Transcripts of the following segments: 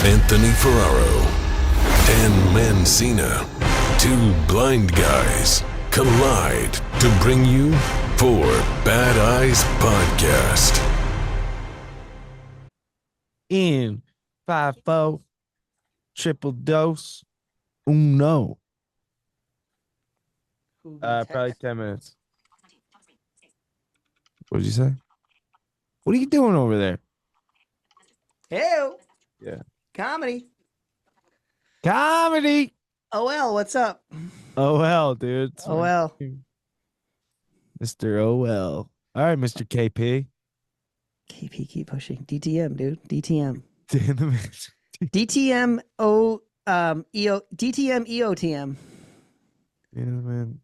Anthony Ferraro and Mancina, two blind guys, collide to bring you Four Bad Eyes Podcast. In 5-4, triple dose, uno. Probably 10 minutes. What did you say? What are you doing over there? Hey, Yeah. comedy. Comedy. OL, what's up? OL, dude. It's my OL. name. Mr. OL. All right, Mr. KP. Keep pushing. DTM, dude. DTM. Damn it. DTM DTM EOTM. Yeah, man.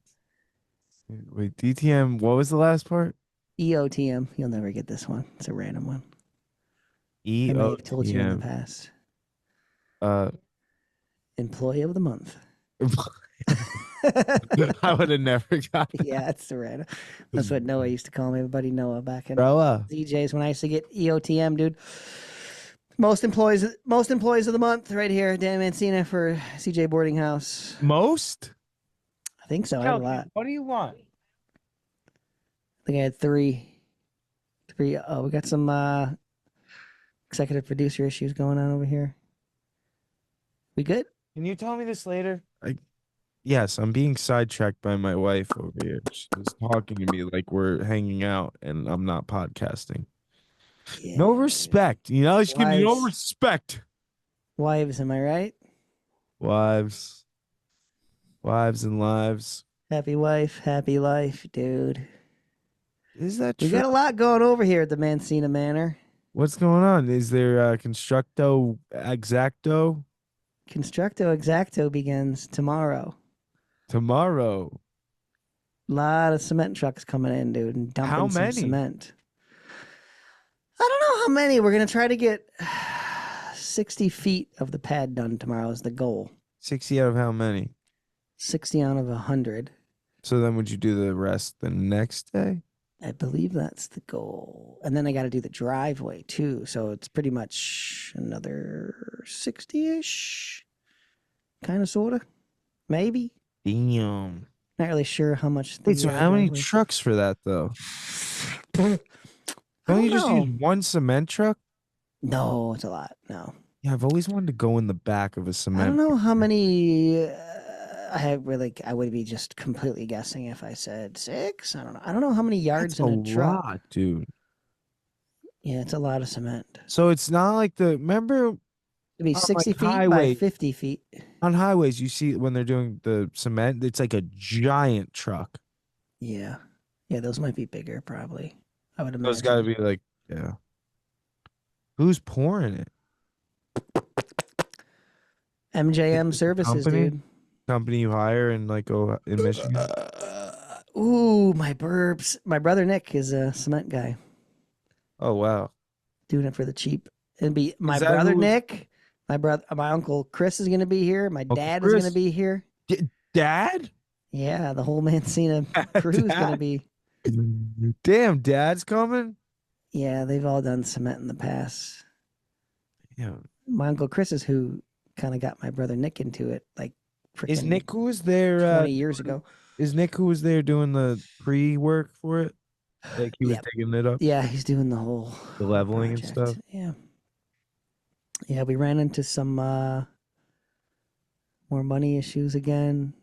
Wait, DTM, what was the last part? EOTM. You'll never get this one. It's a random one. I may have told you in the past. Employee of the month. I would have never got that. Yeah, it's the random. That's what Noah used to call me. Everybody Noah back in Bro, DJs when I used to get EOTM, dude. Most employees of the month right here. Dan Mancina for CJ Boarding House. most? I think so. I had a lot. What do you want? I think I had three. Oh, we got some executive producer issues going on over here. We good? Can you tell me this later? Yes, I'm being sidetracked by my wife over here. She's talking to me like we're hanging out and I'm not podcasting. Yeah. No respect. You know, she's giving me no Wives. respect. Wives, am I right? Wives and lives. Happy wife, happy life, dude. Is that We true? got a lot going over here at the Mancina Manor. What's going on? Is there Constructo Exacto Constructo Exacto begins tomorrow. tomorrow? A lot of cement trucks coming in, dude, and dumping How some many? cement. I don't know how many. We're going to try to get 60 feet of the pad done tomorrow is the goal. 60 out of how many? 60 out of 100. So then would you do the rest the next day? I believe that's the goal. And then I got to do the driveway too. So it's pretty much another 60-ish. Kind of, sort of. Maybe. Damn. Not really sure how much. Wait, so how many driveway- trucks for that though? I Don't you don't just know. use one cement truck? No, it's a lot. No. Yeah, I've always wanted to go in the back of a I cement. don't know how many. I would be just completely guessing if I said 6. I don't know. I don't know how many yards That's in a truck. lot, dude. Yeah, it's a lot of cement. So it's not like remember It'd be Oh, 60 like feet highway. by 50 feet. on highways you see when they're doing the cement, it's like a giant truck. Yeah. Yeah, those might be bigger, probably. I would imagine. Those got to be like, yeah. Who's pouring it? MJM Services, company? dude. Company you hire in in Michigan? Ooh, my burbs. My brother Nick is a cement guy. Oh wow. Doing it for the cheap. It'd be my that brother who- Nick. My uncle Chris is gonna be here. My Uncle dad is Chris? gonna be here. Dad? Yeah, the whole Mancina crew is gonna Dad? be. Damn, Dad's coming? Yeah, they've all done cement in the past. Yeah. My uncle Chris is who kind of got my brother Nick into it. Like, Is frickin' Nick who was there 20 years ago? Is Nick who was there doing the pre-work for it? Like he was Yep. digging it up? Yeah, he's doing the whole The leveling and project. stuff? Yeah. Yeah, we ran into some more money issues again.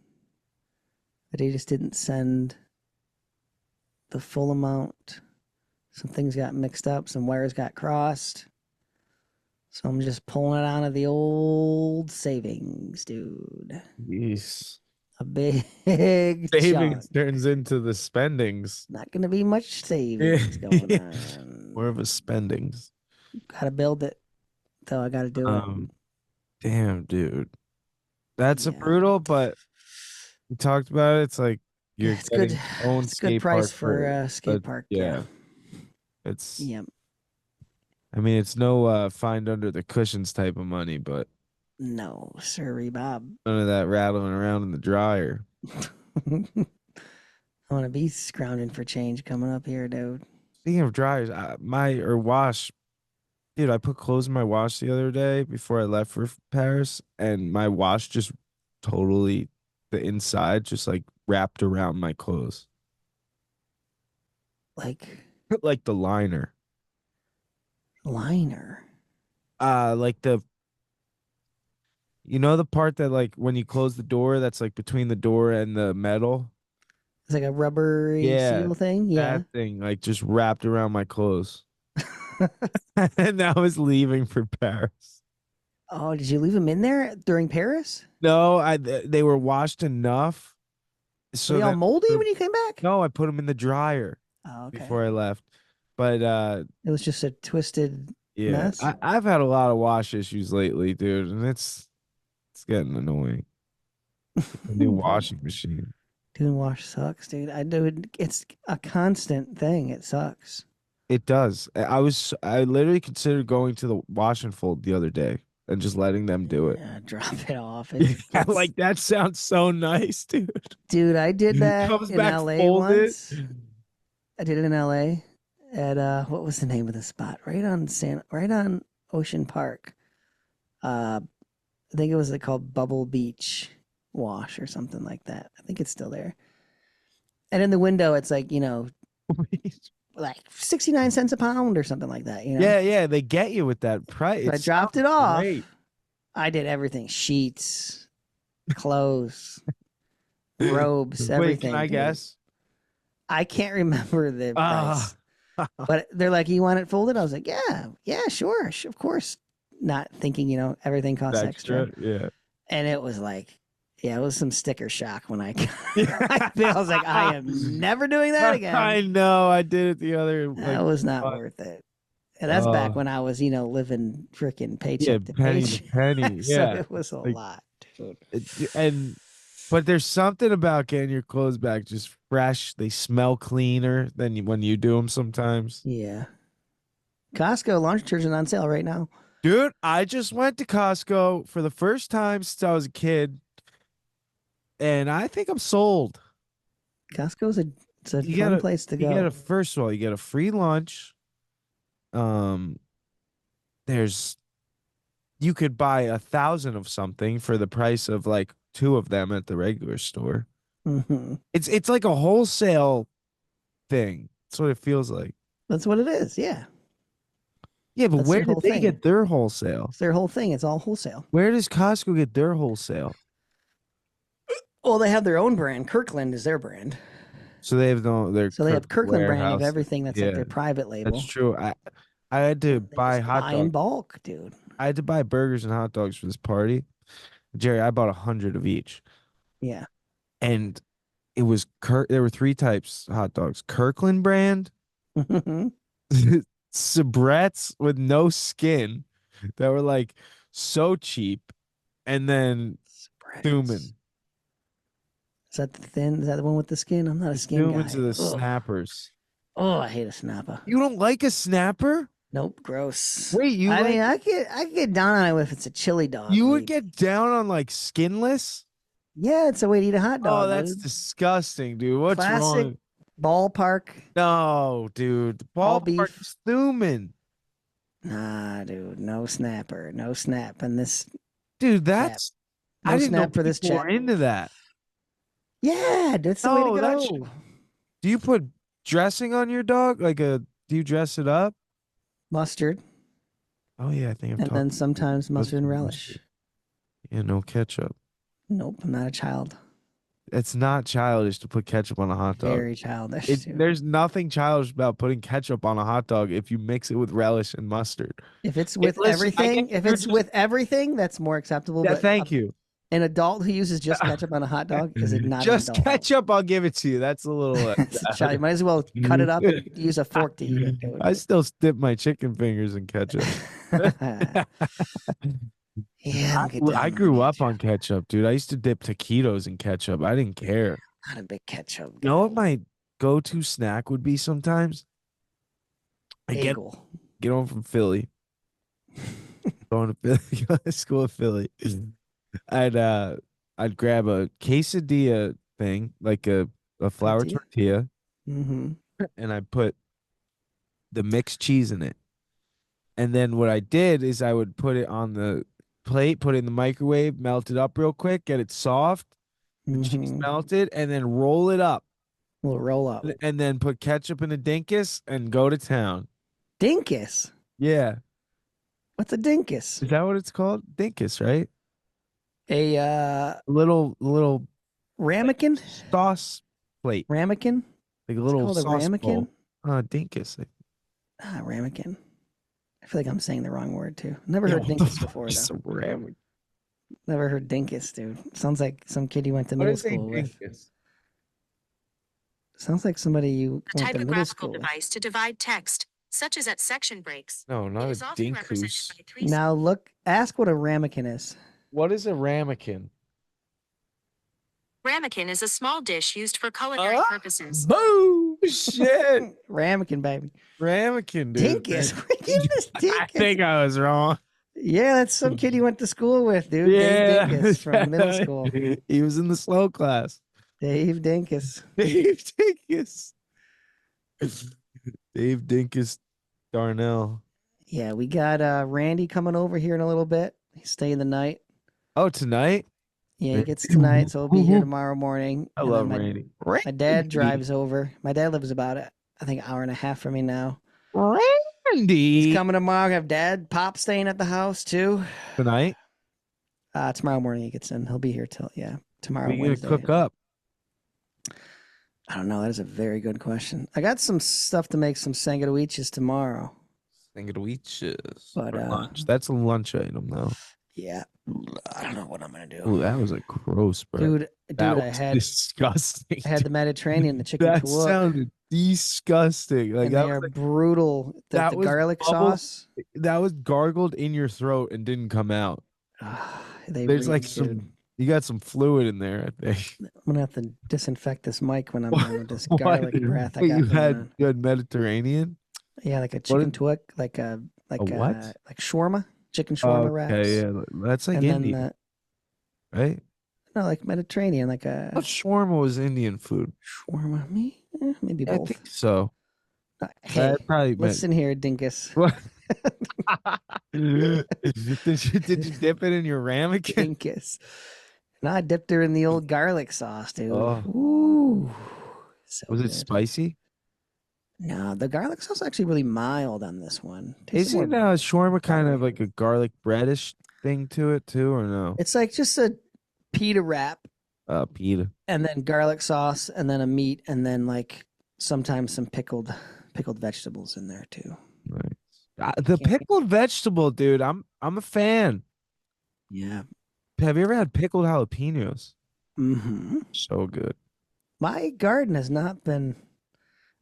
But they just didn't send the full amount. Some things got mixed up, some wires got crossed. So I'm just pulling it out of the old savings, dude. Yes. A big Savings chunk. turns into the spendings. Not gonna be much savings going on. More of a spendings. Gotta build it. So I gotta do it. Damn, dude. That's a Yeah. brutal, but we talked about it. It's like you're It's getting good. your own It's good skate price park for a skate park. yeah. It's Yeah. I mean, it's no find under the cushions type of money, but No, sorry, Bob. none of that rattling around in the dryer. I want to be scrounging for change coming up here, dude. Speaking of dryers, wash Dude, I put clothes in my wash the other day before I left for Paris, and my wash just totally, the inside just like wrapped around my clothes. Like Like the liner. liner. Like the, you know, the part that like when you close the door, that's like between the door and the metal? It's like a rubbery Yeah, seal thing. Yeah. that thing like just wrapped around my clothes. And I was leaving for Paris. Oh, did you leave them in there during Paris? No, they were washed enough Were so they all that moldy when you came back? no, I put them in the dryer Oh, okay. before I left. But It was just a twisted yeah, mess. I've had a lot of wash issues lately, dude, and it's getting annoying. A new washing machine. Doing wash sucks, dude. I do it. It's a constant thing. It sucks. It does. I literally considered going to the wash and fold the other day and just letting them do it. Yeah, drop it off. Yeah, It's, like that sounds so nice, dude. dude, I did that Comes in back LA folded. once. I did it in LA at what was the name of the spot? Right on Ocean Park. I think it was called Bubble Beach Wash or something like that. I think it's still there. And in the window, it's like, like 69 cents a pound or something like that, Yeah, yeah, they get you with that price. So I It dropped it sounds off. great. I did everything: sheets, clothes, robes, Wait, everything. can I dude. guess? I can't remember the Ah. price, but they're like, "You want it folded?" I was like, "Yeah, sure, of course." Not thinking, everything costs extra. Yeah. And it was like, yeah, it was some sticker shock when I I was like, I am never doing that again. I know. I did it the other. That Like, was not worth it. And that's back when I was, living freaking paycheck to penny paycheck. to penny. So Yeah. it was a Like, lot, dude. But there's something about getting your clothes back just fresh. They smell cleaner than when you do them sometimes. Yeah. Costco laundry detergent on sale right now. Dude, I just went to Costco for the first time since I was a kid, and I think I'm sold. Costco's it's a fun place to go. First of all, you get a free lunch. There's you could buy 1,000 of something for the price of like 2 of them at the regular store. Mm-hmm. It's like a wholesale thing. That's what it feels like. That's what it is. Yeah. Yeah, but That's where their did whole they thing. get their wholesale? It's their whole thing. It's all wholesale. Where does Costco get their wholesale? Well, they have their own brand. Kirkland is their brand. So they have their So they have Kirkland brand of warehouse. everything that's like their private label. That's true. I had to buy hot buy in dogs. bulk, dude. I had to buy burgers and hot dogs for this party. Jerry, I bought 100 of each. Yeah. And it was there were 3 types of hot dogs. Kirkland brand, Sabrettes with no skin that were like so cheap, and then Thuman. Is that the thin? Is that the one with the skin? I'm not a skin guy. Thumans are the snappers. Oh, I hate a snapper. You don't like a snapper? Nope, gross. Wait, I mean, I could get down on it if it's a chili dog. You would get down on like skinless? Yeah, it's a way to eat a hot dog. Oh, that's disgusting, dude. What's Classic wrong? Ballpark. No, dude. All Ballpark's Thuman. Nah, dude. No snapper. No snap. And this. Dude, that's. No I didn't snap know for this people were chat. into that. Yeah, that's the way to go. Do you put dressing on your dog? Do you dress it up? Mustard. Oh yeah, I think I've And then sometimes mustard and relish. Yeah, no ketchup. Nope, I'm not a child. It's not childish to put ketchup on a hot dog. Very childish. There's nothing childish about putting ketchup on a hot dog if you mix it with relish and mustard. If it's with everything, that's more acceptable. Yeah, but thank you. An adult who uses just ketchup on a hot dog is not just an adult. ketchup. I'll give it to you. That's a little. You might as well cut it up and use a fork to eat it. Dude. I still dip my chicken fingers in ketchup. Yeah, I grew up on ketchup, dude. I used to dip taquitos in ketchup. I didn't care. Not a big ketchup. You know what my go-to snack would be sometimes? I get home from Philly. Going to Philly, going to school in Philly. I'd grab a quesadilla thing, like a flour tortilla, Mm-hmm. and I put the mixed cheese in it. And then what I did is I would put it on the plate, put it in the microwave, melt it up real quick, get it soft, the cheese Mm-hmm. melted, and then roll it up. We'll roll up. And then put ketchup in a dinkus and go to town. Dinkus. Yeah. What's a dinkus? Is that what it's called? Dinkus, right? A Little ramekin? sauce plate. Ramekin? Like a It's little called a sauce ramekin? bowl. Dinkus. Ah, ramekin. I feel like I'm saying the wrong word too. Never heard dinkus before It's though. a ramekin. Never heard dinkus, dude. Sounds like some kid you went to What middle is a school with. dinkus? Sounds like somebody you A went to middle typographical school with. device to divide text, such as at section breaks. No, It not a is often represented dinkus. by three. Now look, ask what a ramekin is. What is a ramekin? Ramekin is a small dish used for culinary Ah! purposes. Boom! Shit. Ramekin, baby. Ramekin, dude. Dinkus. Where you get this I dinkus? think I was wrong. Yeah, that's some kid you went to school with, dude. Yeah. Dave Dinkus from middle school. He was in the slow class. Dave Dinkus. Dave Dinkus. Dave Dinkus Darnell. Yeah, we got Randy coming over here in a little bit. He's staying the night. Oh, tonight? Yeah, he gets tonight, so he'll be here tomorrow morning. I And love then Randy. my dad drives over. My dad lives about I think an hour and a half from me now. Randy. He's coming tomorrow. I have Dad, Pop staying at the house too. Tonight? Tomorrow morning he gets in. He'll be here till tomorrow Are you going to Wednesday. cook up? I don't know. That is a very good question. I got some stuff to make some sangatuiches tomorrow. Sandwiches. But, for lunch. That's a lunch item, though. Yeah, I don't know what I'm gonna do. Ooh, that was a gross, bro. Dude, that I was had disgusting. I had the Mediterranean, the chicken That tuak, sounded disgusting. Like and that they are was, brutal. The that was garlic bubble- sauce. that was gargled in your throat and didn't come out. They There's really like did. some. You got some fluid in there, I think. I'm gonna have to disinfect this mic when I'm done with this What? garlic breath I Wait, got you going had on. good Mediterranean. Yeah, like a What chicken is- tuak, like a what? like shawarma, chicken shawarma wraps. Okay, yeah, that's like and Indian, then right? no, like Mediterranean, like a What shawarma was Indian food? shawarma. Maybe I both. think so. Hey, That probably meant. listen here, Dinkus. What? did you dip it in your ramekin? Dinkus. And I dipped her in the old garlic sauce, dude. Oh. Ooh. So Was it good. spicy? No, the garlic sauce is actually really mild on this one. Tastes Isn't more- shawarma kind of buttery. like a garlic breadish thing to it too, or no? It's like just a pita wrap Pita. and then garlic sauce and then a meat and then like sometimes some pickled vegetables in there too. Right. The Can't- pickled vegetable, dude. I'm a fan. Yeah. Have you ever had pickled jalapenos? Mm-hmm. So good. My garden has not been.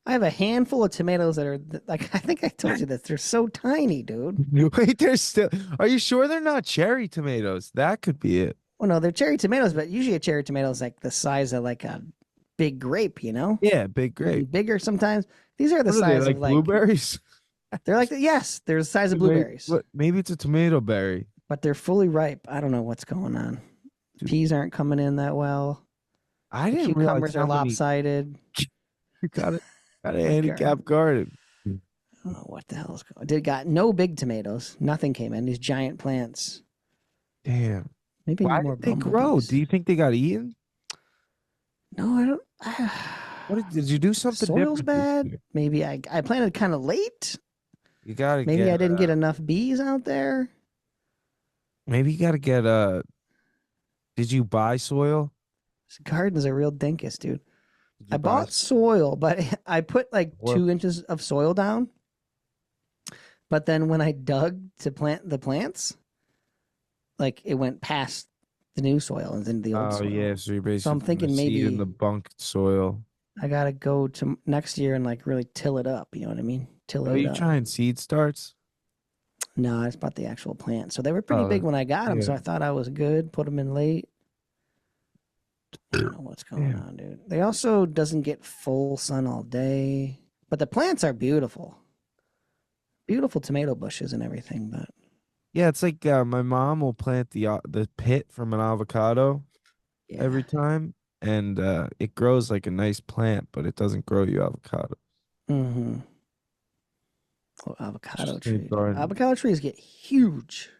I have a handful of tomatoes that are like I think I told you this. They're so tiny, dude. Wait, they're still. Are you sure they're not cherry tomatoes? That could be it. Well, no, they're cherry tomatoes, but usually a cherry tomato is like the size of like a big grape, you know? Yeah, big Maybe grape. bigger sometimes. These are the What are they, size like of like blueberries? they're like yes, they're the size of blueberries, Maybe it's a tomato berry. but they're fully ripe. I don't know what's going on. Dude. Peas aren't coming in that well. I The didn't realize cucumbers are how many. lopsided. You got a handicap garden. I don't know what the hell is going. Did got no big tomatoes. Nothing came in. These giant plants. Damn. Maybe I Why need more did they grow? bumblebees. Do you think they got eaten? No, I don't. What did you do something Soil's different this bad. year? Maybe I planted kind of late. You gotta Maybe get. I didn't get enough bees out there. Maybe you gotta get. Did you buy soil? This garden's a real dinkus, dude. Did you I buy bought soil, but I put like Or- 2 inches of soil down. But then when I dug to plant the plants, like it went past the new soil and into the old Oh soil. yeah, so you're basically I'm thinking putting a seed in maybe- the bunked soil. I gotta go to next year and like really till it up. You know what I mean? Till Are it you up. trying seed starts? No, I just bought the actual plant. So they were pretty Oh, big when I got them. So yeah. I thought I was good. Put them in late. I don't know what's going Damn. on, dude. They also doesn't get full sun all day, but the plants are beautiful. Beautiful tomato bushes and everything, but Yeah, it's like my mom will plant the pit from an avocado yeah. every time, and it grows like a nice plant, but it doesn't grow you avocado. Mm-hmm. Oh, avocado Just tree. garden. Avocado trees get huge.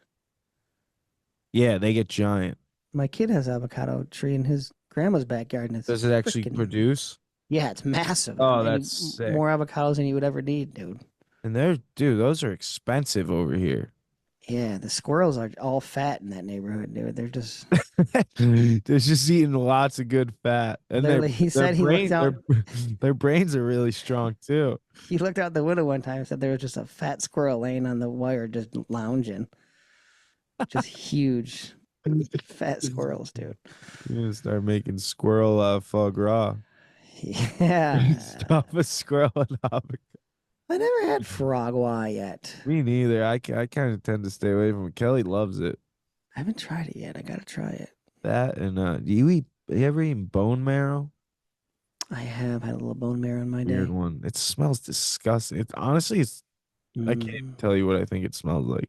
Yeah, they get giant. My kid has avocado tree in his grandma's backyard, and it's Does it actually freaking. produce? Yeah, it's massive. Oh, And that's sick. more avocados than you would ever need, dude. And dude, those are expensive over here. Yeah, the squirrels are all fat in that neighborhood, dude. They're just They're just eating lots of good fat, and literally. He said he looked out. their brains are really strong too. He looked out the window one time and said there was just a fat squirrel laying on the wire, just lounging. Just huge, fat squirrels, dude. You're gonna start making squirrel foie gras. Yeah. Stuff a squirrel and avocado. I never had frogwa yet. Me neither. I kind of tend to stay away from it. Kelly loves it. I haven't tried it yet. I gotta try it. That and you ever eat bone marrow? I have had a little bone marrow in my day. Weird one. It smells disgusting. Honestly, I can't even tell you what I think it smells like.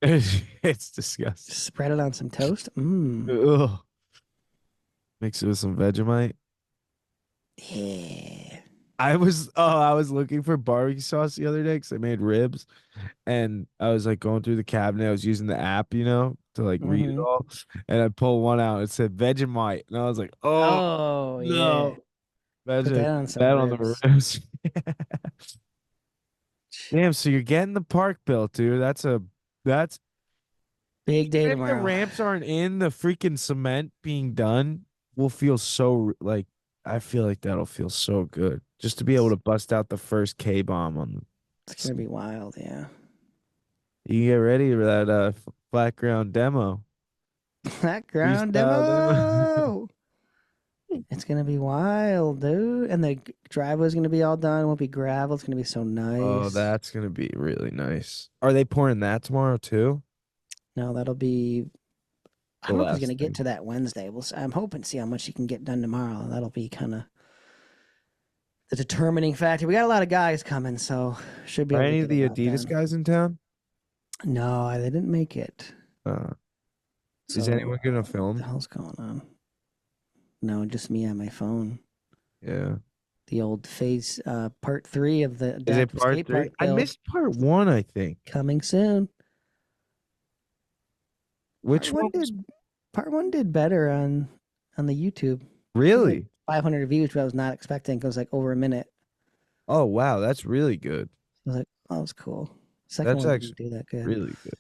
It's disgusting. Spread it on some toast. Ugh. Mix it with some Vegemite. Yeah. I was looking for barbecue sauce the other day because I made ribs, and I was like going through the cabinet. I was using the app, to like read it all, and I pulled one out. It said Vegemite, and I was like, "Oh, no, yeah. Put that on some on the ribs. ribs." Damn, so you're getting the park built, dude. That's Big day if tomorrow. the ramps aren't in, the freaking cement being done will feel so like. I feel like that'll feel so good just to be able to bust out the first K bomb on them. It's gonna be wild, yeah. You get ready for that flat ground demo. Flat ground Freestyle demo. It's gonna be wild, dude. And the driveway's gonna be all done. It won't be gravel. It's gonna be so nice. Oh, that's gonna be really nice. Are they pouring that tomorrow too? No, that'll be. I The don't know if he's last gonna thing. get to that Wednesday. I'm hoping to see how much he can get done tomorrow. That'll be kind of the determining factor. We got a lot of guys coming, so should be. Are able to any of get the a lot Adidas done. guys in town? No, they didn't make it. Is So, anyone gonna What the film? hell's going on? No, just me on my phone. Yeah. The old phase part 3 of the Is it adaptive part skate 3? park I build missed part 1, I think. coming soon. Which one? Part 1 did better on the YouTube. Really? 500 views, which I was not expecting. It was like over a minute. Oh, wow, that's really good. I was like, oh, that was cool. Second That's one actually didn't do that good. really good.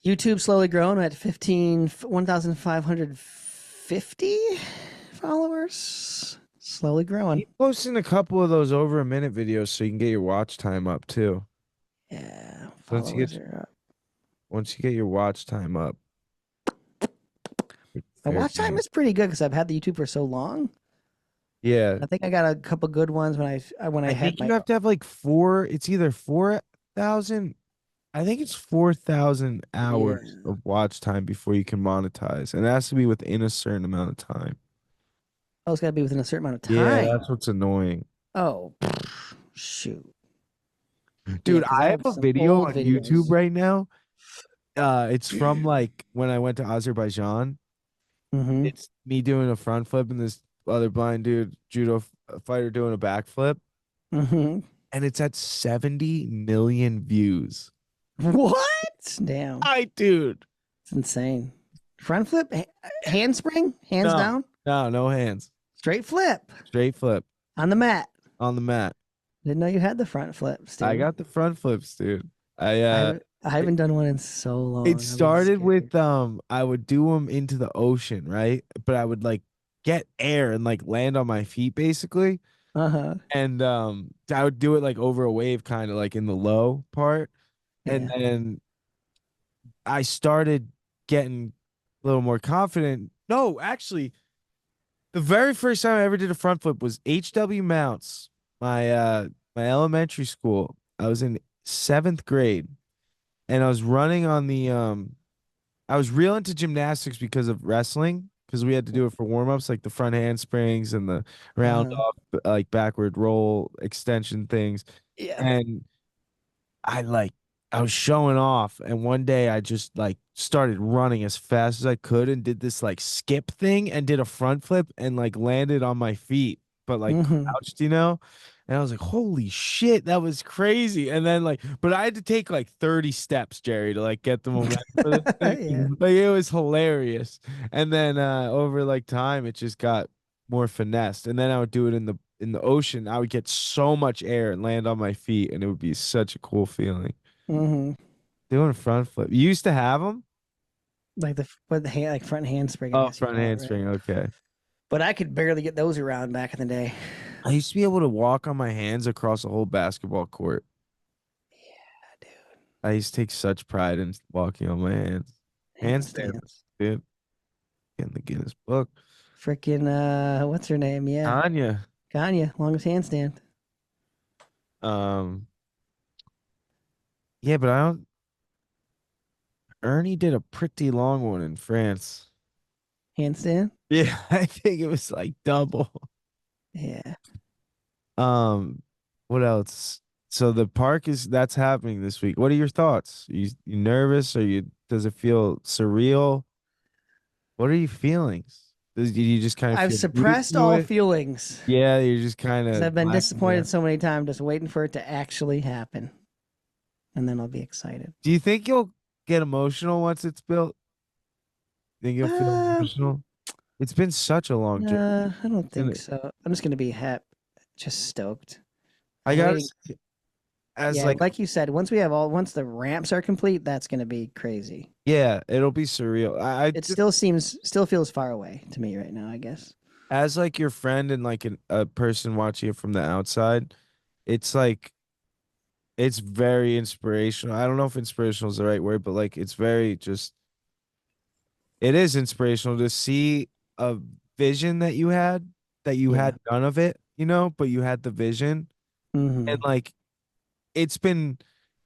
YouTube slowly grown at 1,550 followers. Slowly growing. Keep posting a couple of those over a minute videos so you can get your watch time up too. Yeah, Once you followers get- are up. Once you get your watch time up. My watch time is pretty good because I've had the YouTube for so long. Yeah. I think I got a couple good ones when I I had think my you have to have like it's either 4,000. I think it's 4,000 hours Yeah. of watch time before you can monetize. And it has to be within a certain amount of time. Oh, it's got to be within a certain amount of time. Yeah, that's what's annoying. Oh, shoot. Dude, 'cause I I have have a some video old on videos. YouTube right now. It's from like when I went to Azerbaijan. Mm-hmm. It's me doing a front flip and this other blind dude, judo fighter, doing a backflip. Mm-hmm. And it's at 70 million views. What? Damn. Dude. It's insane. Front flip, handspring, hands No. down, No hands. straight flip Straight flip on the mat. on the mat. Didn't know you had the front flips, dude. I got the front flips, dude. I haven't done one in so long. I've It been started with scared. I would do them into the ocean, right? But I would like get air and like land on my feet basically. Uh-huh. And I would do it like over a wave, kind of like in the low part. And Yeah. then I started getting a little more confident. No, actually, the very first time I ever did a front flip was HW Mounts, my elementary school. I was in 7th grade, and I was running on the I was real into gymnastics because of wrestling, because we had to do it for warm-ups, like the front handsprings and the round off, like backward roll extension things. Yeah. And I was showing off, and one day I just like started running as fast as I could and did this like skip thing and did a front flip and like landed on my feet but like Mhm. crouched, you know? And I was like, holy shit, that was crazy. And then like, but I had to take like 30 steps, Jerry, to like get the momentum for this thing. Yeah. Like it was hilarious. And then over like time it just got more finessed. And then I would do it in the ocean. I would get so much air and land on my feet, and it would be such a cool feeling. Mhm. Doing a front flip. You used to have them? Like with the hand, like front handspring, I Oh, guess you front call it, right? handspring. Okay. But I could barely get those around back in the day. I used to be able to walk on my hands across a whole basketball court. Yeah, dude. I used to take such pride in walking on my hands. Handstand, Handstands. dude. In the Guinness Book. Freaking what's her name? Yeah. Anya. Ganya, longest handstand. Um, yeah, but I don't. Ernie did a pretty long one in France. Handstand? Yeah, I think it was like double. Yeah. Um, what else? So the park that's happening this week. What are your thoughts? You nervous? Or does it feel surreal? What are your feelings? Do you just kind of I've feel used suppressed to all it? feelings. Yeah, you're just kind Because of I've been disappointed so many times, just waiting for it to actually happen. And then I'll be excited. Do you think you'll get emotional once it's built? Think you'll feel Uh, emotional? It's been such a long journey. I don't think And so. I'm just gonna be just stoked. I I'm got waiting. as Yeah, like you said, once the ramps are complete, that's gonna be crazy. yeah, it'll be surreal. It still feels far away to me right now, I guess. As like your friend and like a person watching it from the outside, it's like it's very inspirational. I don't know if inspirational is the right word, but like it's very just it is inspirational to see a vision that you Yeah. had none of it, you know, but you had the vision. And Mm-hmm. like it's been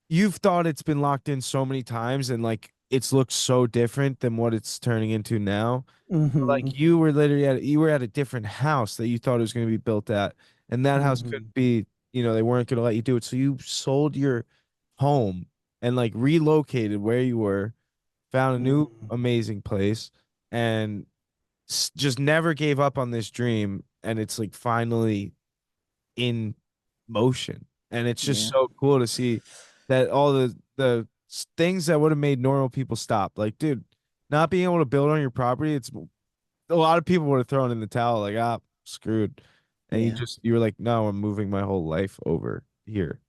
you've thought it's been locked in so many times, and like it's looked so different than what it's turning into now. Mm-hmm. Like you were literally you were at a different house that you thought it was going to be built at, and that house Mm-hmm. couldn't be, you know, they weren't going to let you do it. So you sold your home and like relocated where you were, found a new Mm-hmm. amazing place, and just never gave up on this dream. And it's like finally in motion, and it's just Yeah. so cool to see that all the things that would have made normal people stop. Like, dude, not being able to build on your property, it's a lot of people would have thrown in the towel, like, ah, screwed. And Yeah. you were like, no, I'm moving my whole life over here.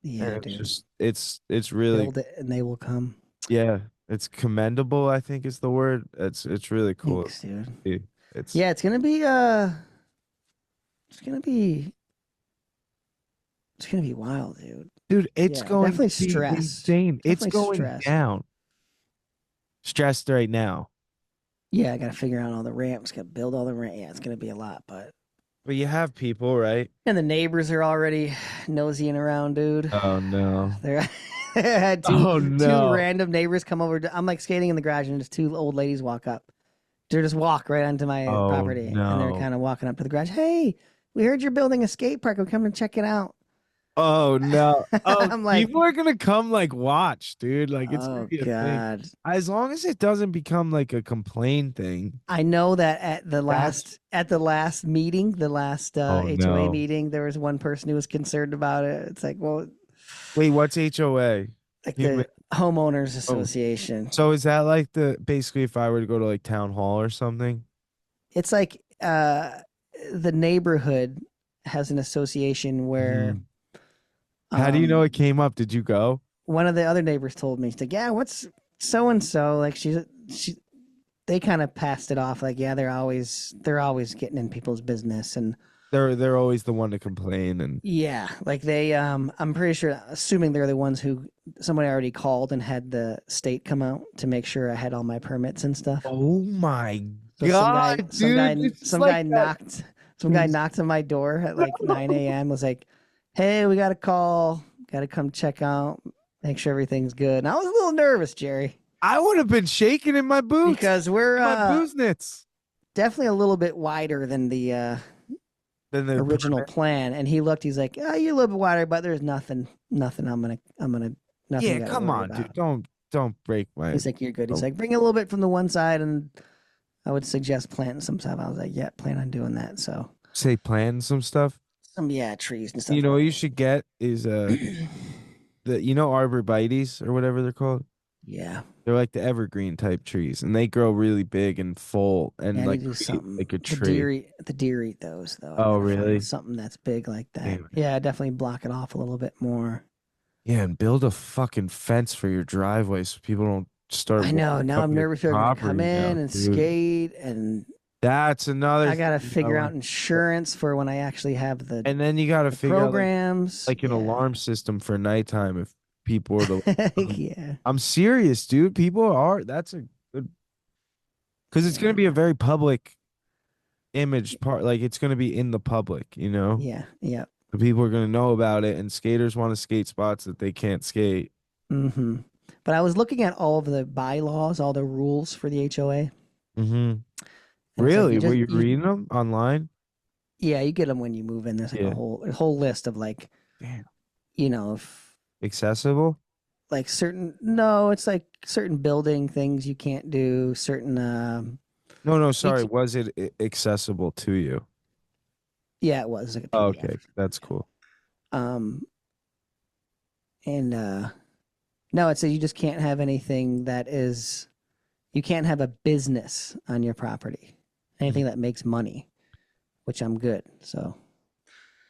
And Yeah, it's dude. just it's really Build it and they will come. yeah, it's commendable, I think is the word. It's really cool. Thanks, dude. It's Yeah, it's gonna be it's gonna be wild, dude. dude, it's Yeah, going definitely to be stressed. insane. It's Definitely going stressed. down. Stressed right now. Yeah, I gotta figure out all the ramps, gotta build all the ramp. Yeah, it's gonna be a lot, but But you have people, right? and the neighbors are already nosying around, dude. Oh no. They're I had Oh two no. random neighbors come over. I'm like skating in the garage, and just two old ladies walk up. They just walk right onto my Oh property, and they're no. kind of walking up to the garage. Hey, we heard you're building a skate park. We're coming to check it out. Oh no. Oh, I'm like, people are gonna come like watch, dude. Like it's gonna oh be a thing. god. As long as it doesn't become like a complaint thing. I know that at the last meeting, the last Oh HOA no. meeting, there was one person who was concerned about it. It's like, well, Wait, what's HOA? like Human- the homeowners association. So is that like the basically if I were to go to like town hall or something? It's like the neighborhood has an association where Mhm. How do you know um, it came up? Did you go? one of the other neighbors told me, she's like, yeah, what's so and so? Like she they kind of passed it off like, yeah, they're always getting in people's business, and They're always the one to complain and yeah, like they I'm pretty sure, assuming they're the ones who somebody already called and had the state come out to make sure I had all my permits and stuff. oh my So god, dude, it's some like guy that. knocked on my door at like 9 a.m. was like, hey, we got a call, got to come check out, make sure everything's good. And I was a little nervous, Jerry, I would have been shaking in my boots. because we're My boots knits. definitely a little bit wider than the Then the original plan. And he looked, he's like, oh, you're a little bit wider, but there's nothing I'm gonna nothing yeah, you gotta come worry on, about. dude. Don't break my. He's like, you're good. He's Oh. like, bring a little bit from the one side, and I would suggest planting some stuff. I was like, yeah, plan on doing that. So say planting some stuff. Some trees and stuff. You know what you should get is arborvitaes or whatever they're called. Yeah. They're like the evergreen type trees, and they grow really big and full and Yeah, I need like to do create something. like a The tree. deer eat those though. I Oh, gotta find really? something that's big like that. Damn. Yeah, definitely block it off a little bit more. Yeah, and build a fucking fence for your driveway so people don't start I know. walking Now up I'm your nervous people are gonna come property now, in and dude. skate, and That's another I gotta thing figure out insurance for when I actually have the and then you got to figure out programs. like an alarm system for nighttime if people are Yeah. I'm serious, dude. People are that's a good because it's going to be a very public image part. Like it's going to be in the public, you know? Yeah. Yeah. The people are going to know about it, and skaters want to skate spots that they can't skate. Mm-hmm. But I was looking at all of the bylaws, all the rules for the HOA. Mm-hmm. And it's like Really? Were you reading them online? Yeah, you get them when you move in. There's like Yeah. a whole list of like, Damn. If Accessible? like it's like certain building things you can't do, certain No, sorry. Was it accessible to you? yeah, it was like a Oh, PDF. okay, that's cool. And no, it says you just can't have anything you can't have a business on your property. Anything that makes money, which I'm good. So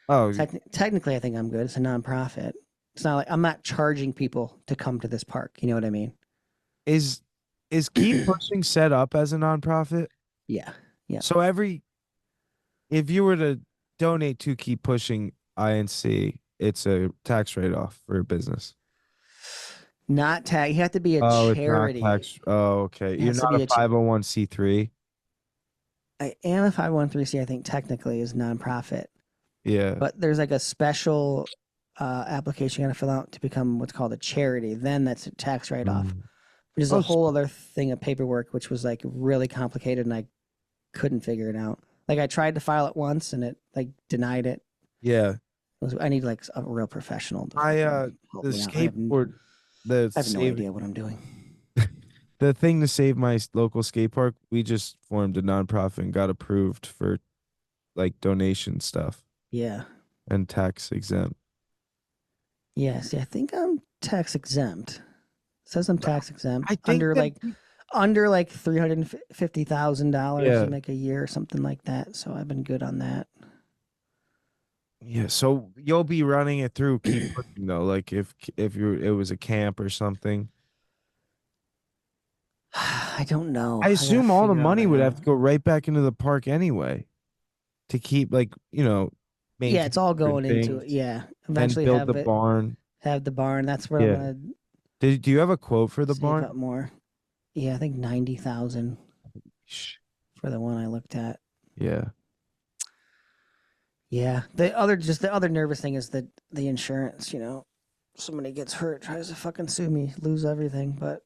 Oh, technically I think I'm good. It's a nonprofit. It's not like I'm not charging people to come to this park. You know what I mean? is Keep Pushing set up as a nonprofit? Yeah. Yeah. So if you were to donate to Keep Pushing INC, it's a tax write-off for a business. Not tag. You have to be a charity. It's not tax. Oh, okay. It You're has to not be a 501c3. I am a 501c. I think technically is nonprofit, Yeah. but there's like a special application you got to fill out to become what's called a charity. Then that's a tax write-off, which is a whole other thing of paperwork, which was like really complicated, and I couldn't figure it out. Like I tried to file it once, and it like denied it. Yeah. I need like a real professional. To help the me out. skateboard, I have no idea what I'm doing. The thing to save my local skate park, we just formed a nonprofit and got approved for like donation stuff. Yeah. And tax exempt. Yeah. See, I think I'm tax exempt. It says I'm tax exempt. I think under like $350,000 Yeah. to make a year or something like that. So I've been good on that. Yeah, so you'll be running it through Keep Pushing though, like if it was a camp or something. I don't know. I assume all the figure out money right would now. have to go right back into the park anyway, to keep Yeah, it's all going into it. things Yeah, and eventually build have the it. barn. Have the barn. That's where Yeah. I'm gonna Do you have a quote for the save barn? up more. Yeah, I think 90,000 for the one I looked at. Yeah. Yeah. The other nervous thing is the insurance. Somebody gets hurt, tries to fucking sue me, lose everything. But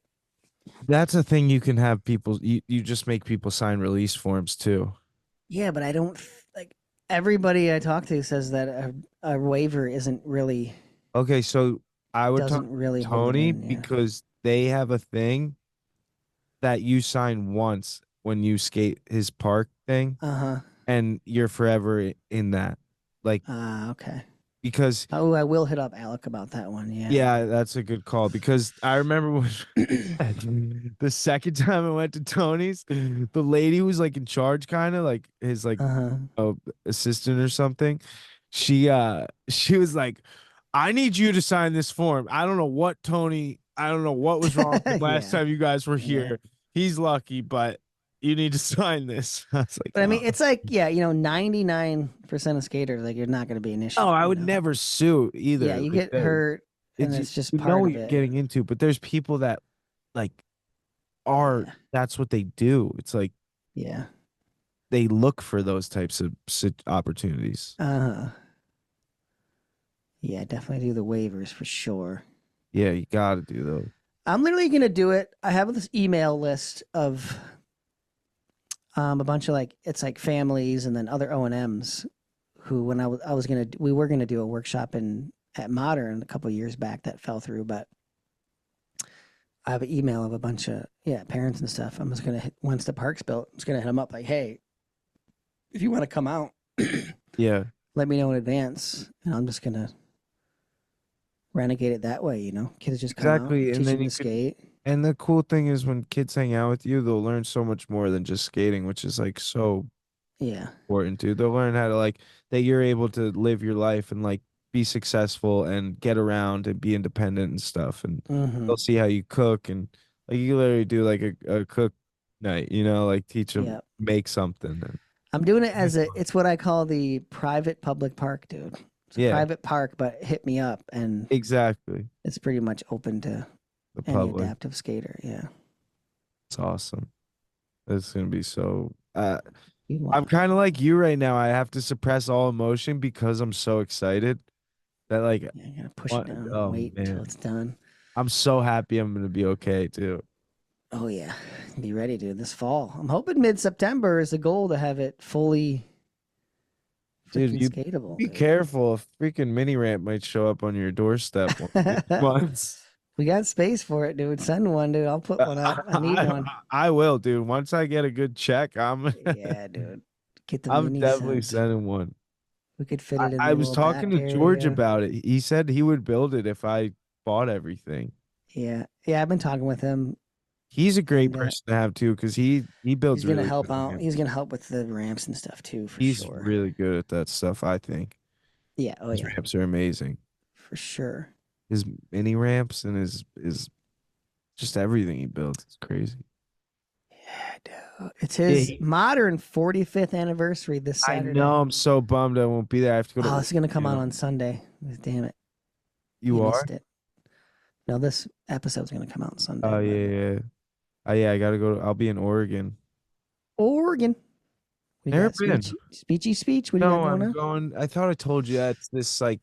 That's a thing you can have people you just make people sign release forms too. yeah, but I don't like everybody I talk to says that a waiver isn't really Okay, so I would talk doesn't really hold it Tony in, yeah. because they have a thing that you sign once when you skate his park thing, and you're forever in that. Like, okay. because Oh, I will hit up Alec about that one. Yeah. yeah, that's a good call because I remember when the second time I went to Tony's, the lady who was like in charge, kind of like his like assistant or something. She was like, I need you to sign this form. I don't know what was wrong with last time you guys were here. He's lucky, but you need to sign this. I was like, But I mean, it's like, 99% of skaters, like, you're not going to be an issue. oh, I would never sue either. Yeah, you Like, get hurt, and it's just you part know of what you're it. getting into, but there's people that like that's what they do. It's like Yeah. they look for those types of opportunities. Yeah, definitely do the waivers for sure. Yeah, you got to do those. I'm literally going to do it. I have this email list of a bunch of it's like families and then other O&Ms who when we were going to do a workshop at Modern a couple of years back that fell through, but I have an email of a bunch of parents and stuff. I'm just going to once the park's built, I'm just going to hit them up like, hey, if you want to come out, Yeah, let me know in advance, and I'm just gonna renegade it that way. Kids just come out, exactly. And teach then them you to could. skate. And the cool thing is when kids hang out with you, they'll learn so much more than just skating, which is like so Yeah. important, dude. They'll learn how to like that you're able to live your life and like be successful and get around and be independent and stuff. And Mm-hmm. they'll see how you cook and like you literally do like a cook night, like teach them Yeah. make something. And I'm doing it it's what I call the private public park, dude. It's a yeah, private park, but hit me up, and exactly. it's pretty much open to The any public. adaptive skater. Yeah. It's awesome. It's gonna be so. You I'm want- kind of like you right now. I have to suppress all emotion because I'm so excited that like Yeah, I'm gonna push it what down and oh wait until man. it's done. I'm so happy I'm gonna be okay too. Oh yeah, be ready, dude. This fall, I'm hoping mid-September is the goal to have it fully Dude, freaking you skatable, be dude. careful. A freaking mini ramp might show up on your doorstep one of these months. We got space for it, dude. Send one, dude. I'll put one up. I need one. I will, dude. Once I get a good check, Yeah, dude. Get the I'm mini definitely sent. sending one. We could fit I, it in I the was little talking back to George area. about it. He said he would build it if I bought everything. Yeah, yeah. I've been talking with him, He's a great and person to have too, because he he's builds gonna really help good out. ramps. He's gonna help with the ramps and stuff too, for He's sure. really good at that stuff, I think. Yeah. Oh His yeah, ramps are amazing. for sure. His mini ramps and his just everything he builds is crazy. Yeah, dude. It's Yeah, his modern 45th anniversary this I Saturday. know. I'm so bummed I won't be there. I have to go to. Oh, it's gonna come out Oregon. on Sunday. Damn it, You are? missed it. No, this episode's gonna come out on Sunday. Oh but- yeah, yeah. Oh yeah, I gotta go. I'll be in Oregon. Oregon. We Never got been. speech. What do you No, got going I'm on? going. I thought I told you that's this like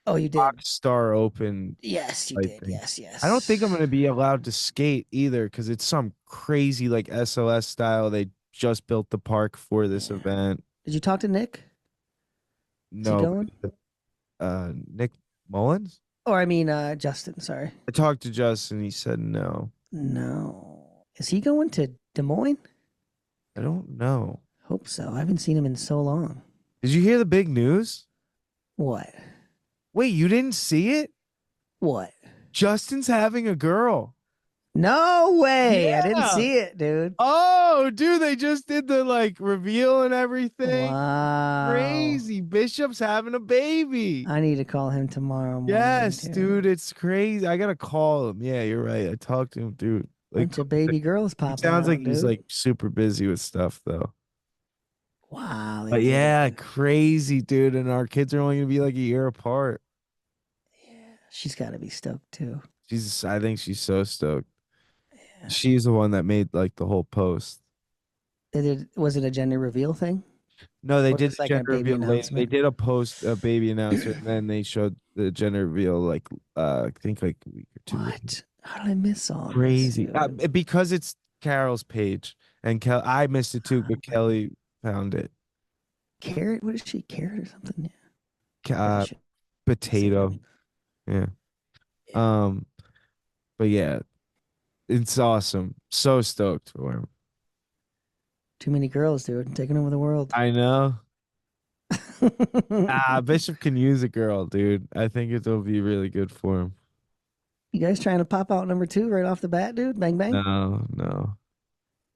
Oh, you did. rock star open Yes, you type did. thing. Yes, yes. I don't think I'm gonna be allowed to skate either because it's some crazy like SLS style. They just built the park for this Yeah. event. Did you talk to Nick? Is he No, going? Nick Mullins. Or I mean, Justin. Sorry. I talked to Justin. He said no. No. Is he going to Des Moines? I don't know. Hope so. I haven't seen him in so long. Did you hear the big news? What? Wait, you didn't see it? What? Justin's having a girl. No way. I didn't Yeah. see it, dude. Oh, dude, they just did the like reveal and everything. Wow. Crazy. Bishop's having a baby. I need to call him tomorrow morning. Yes, dude. dude, it's crazy. I gotta call him. Yeah, you're right. I talked to him, dude. Like, Bunch of baby girls it popping sounds out, like he's dude. like super busy with stuff though. Wow. they But did yeah, it. crazy, dude. And our kids are only gonna be like a year apart. Yeah. She's got to be stoked too. I think she's so stoked. Yeah. She's the one that made like the whole post. Was it a gender reveal thing? No, they Or did just the like a gender baby reveal later. They announcement? did a baby announcement, and then they showed the gender reveal like I think like a week or two. later. What? How did I miss all Crazy. this? dude? Because it's Carol's page, and I missed it too, but Kelly found it. Carrot? What is she? Carrot or something? Yeah. Uh, Shit. potato. Yeah. Yeah. But yeah, it's awesome. So stoked for him. Too many girls, dude. Taking over the world. I know. Bishop can use a girl, dude. I think it'll be really good for him. You guys trying to pop out number 2 right off the bat, dude? Bang bang. No.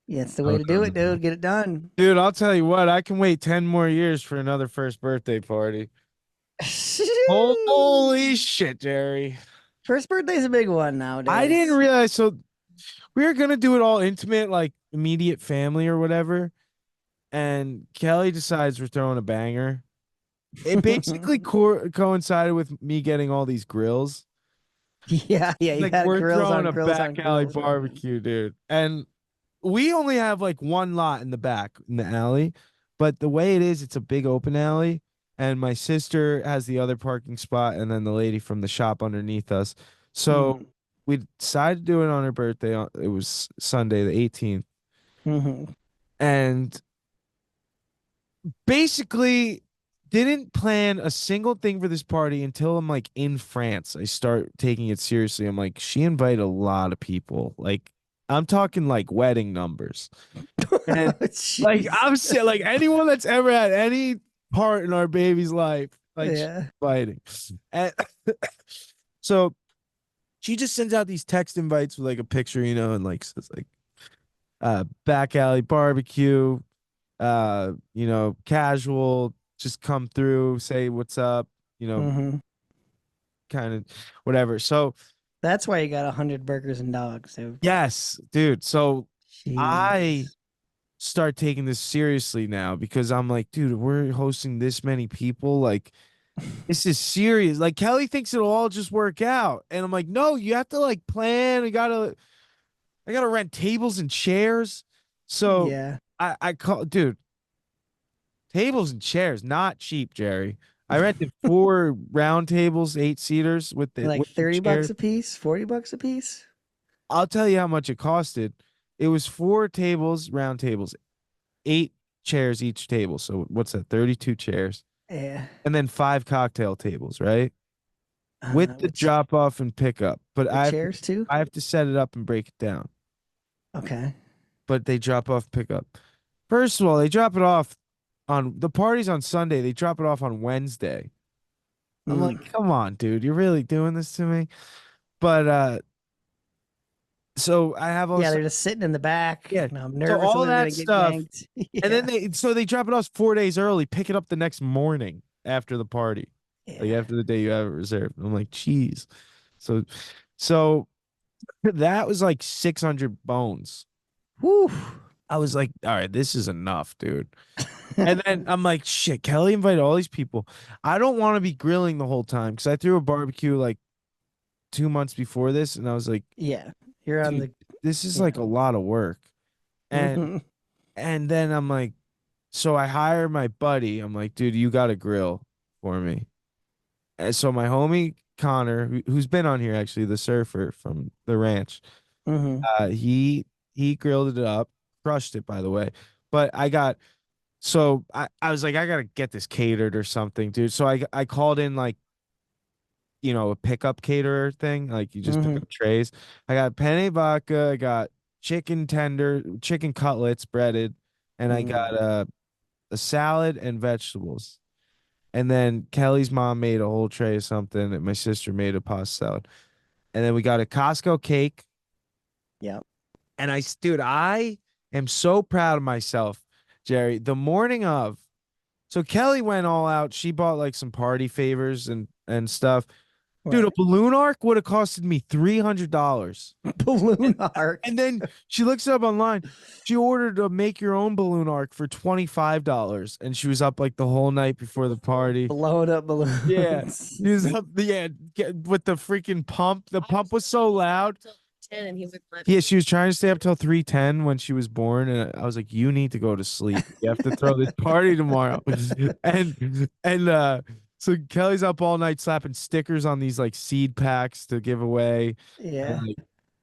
Yeah, it's the way to do it, dude. Get it done. Dude, I'll tell you what, I can wait 10 more years for another first birthday party. Holy shit, Jerry. First birthday's a big one nowadays. I didn't realize. So we were going to do it all intimate, like immediate family or whatever. And Kelly decides we're throwing a banger. It basically coincided with me getting all these grills. Yeah. You Like got we're grills throwing on a grills on back alley grills. barbecue, dude. And we only have like one lot in the back in the alley, but the way it is, it's a big open alley. And my sister has the other parking spot, and then the lady from the shop underneath us. So we decided to do it on her birthday. It was Sunday, the 18th. Mm-hmm. And basically didn't plan a single thing for this party until I'm like in France. I start taking it seriously. I'm like, she invited a lot of people. Like, I'm talking like wedding numbers. And like I'm saying, like anyone that's ever had any part in our baby's life. Like she's Yeah. fighting. And so she just sends out these text invites with like a picture, and like says like back alley barbecue, casual, just come through, say what's up, Mm-hmm. kind of whatever. So That's why you got 100 burgers and dogs, dude. yes, dude. So I Jeez. start taking this seriously now because I'm like, dude, we're hosting this many people. Like, this is serious. Like, Kelly thinks it'll all just work out. And I'm like, no, you have to like plan. I gotta rent tables and chairs. So Yeah. I call, dude, tables and chairs, not cheap, Jerry. I rented 4 round tables, 8-seaters with the Like with the 30 bucks chairs. a piece, 40 bucks a piece. I'll tell you how much it costed. It was 4 tables, round tables, 8 chairs each table. So what's that? 32 chairs. Yeah. And then 5 cocktail tables, right? With the With, drop off and pickup. But with chairs too? I have to set it up and break it down. Okay. But they drop off pickup. First of all, they drop it off on the party's on Sunday. They drop it off on Wednesday. I'm Mm. like, come on, dude, you're really doing this to me. But so I have all Yeah, this, they're just sitting in the back. yeah. And I'm So nervous all that they're that gonna get stuff, yanked. and then Yeah. they drop it off 4 days early, pick it up the next morning after the party, like Yeah. after the day you have it reserved. I'm like, geez. So that was like 600 bones. Whew. I was like, all right, this is enough, dude. And then I'm like, shit, Kelly invited all these people. I don't want to be grilling the whole time because I threw a barbecue like 2 months before this, and I was like, Yeah. You're on dude, this is yeah. like a lot of work. And Mhm. and then I'm like, so I hire my buddy. I'm like, dude, you got to grill for me. And so my homie Connor, who's been on here actually, the surfer from the ranch, Mhm. he grilled it up, crushed it by the way. But I was like, I gotta get this catered or something, dude. So I called in like, a pickup caterer thing. Like you just pick Mhm. up trays. I got penne vodka, I got chicken cutlets breaded, and I got Mm. a salad and vegetables. And then Kelly's mom made a whole tray of something, and my sister made a pasta salad. And then we got a Costco cake. Yep. And dude, I am so proud of myself, Jerry. The morning of, so Kelly went all out. She bought like some party favors and stuff. Dude, a Right. balloon arc would have costed me $300. Balloon arc. And then she looks it up online. She ordered a make your own balloon arc for $25, and she was up like the whole night before the party. Blowing up balloons. Yeah, she was up. Yeah, with the freaking pump. The pump was so loud. 10 and he would let Yeah, she was trying to stay up till 3:10 when she was born, and I was like, "You need to go to sleep. You have to throw this party tomorrow." And so Kelly's up all night slapping stickers on these like seed packs to give away. Yeah. And,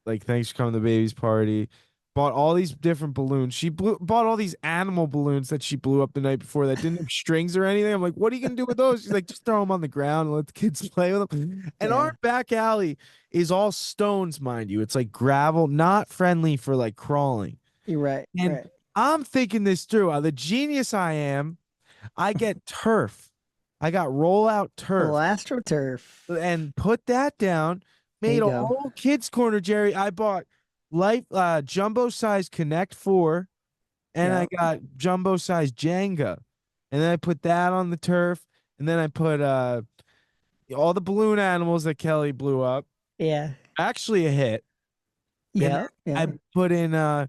like thanks for coming to the baby's party. Bought all these different balloons. Bought all these animal balloons that she blew up the night before that didn't have strings or anything. I'm like, what are you gonna do with those? She's like, just throw them on the ground and let the kids play with them. And Yeah. our back alley is all stones, mind you. It's like gravel, not friendly for like crawling. You're right. And Right. I'm thinking this through. The genius I am, I get turf. I got rollout turf Little AstroTurf. and put that down. There Made you a go. whole kids corner, Jerry. I bought jumbo size Connect 4, and I Yep. got jumbo size Jenga, and then I put that on the turf, and then I put all the balloon animals that Kelly blew up. Yeah. Actually a hit. Yeah. And Yeah. I put in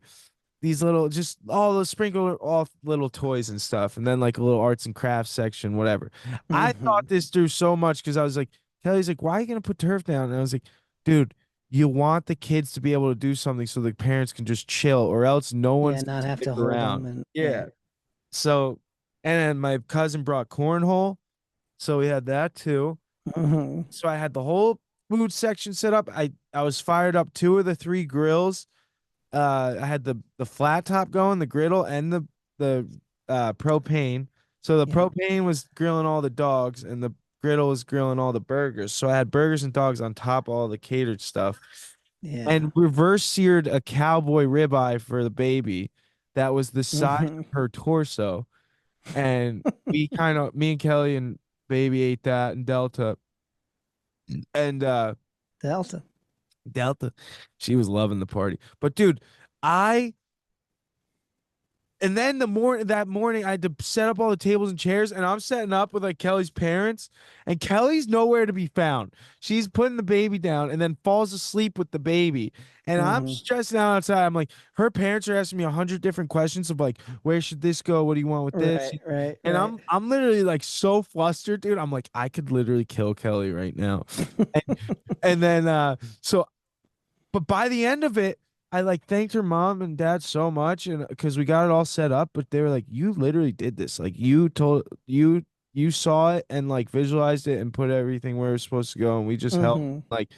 these little, just all the sprinkle off little toys and stuff, and then like a little arts and crafts section, whatever. I thought Mhm. this through so much because I was like, Kelly's like, why are you gonna put turf down? And I was like, dude, you want the kids to be able to do something so the parents can just chill, or else no Yeah. one's Not gonna have stick to hold around. them. And Yeah. So, and then my cousin brought cornhole, so we had that too. Mhm. So I had the whole food section set up. I was fired up 2 of the 3 grills. I had the flat top going, the griddle, and the propane. So the Yeah. propane was grilling all the dogs, and the griddle was grilling all the burgers. So I had burgers and dogs on top of all the catered stuff, Yeah. and reverse seared a cowboy ribeye for the baby that was the size of Mhm. her torso. and me and Kelly and baby ate that and and Delta. Delta, she was loving the party. But dude, I and then that morning I had to set up all the tables and chairs, and I'm setting up with like Kelly's parents, and Kelly's nowhere to be found. She's putting the baby down and then falls asleep with the baby. And I'm Mhm. stressing out outside. I'm like, her parents are asking me 100 different questions of like, where should this go? What do you want with this? Right, right, And right. I'm literally like so flustered, dude. I'm like, I could literally kill Kelly right now. And, and then so but by the end of it, I like thanked her mom and dad so much, and because we got it all set up, but they were like, "You literally did this. Like you saw it and like visualized it and put everything where it was supposed to go, and we just helped." Mhm. Like,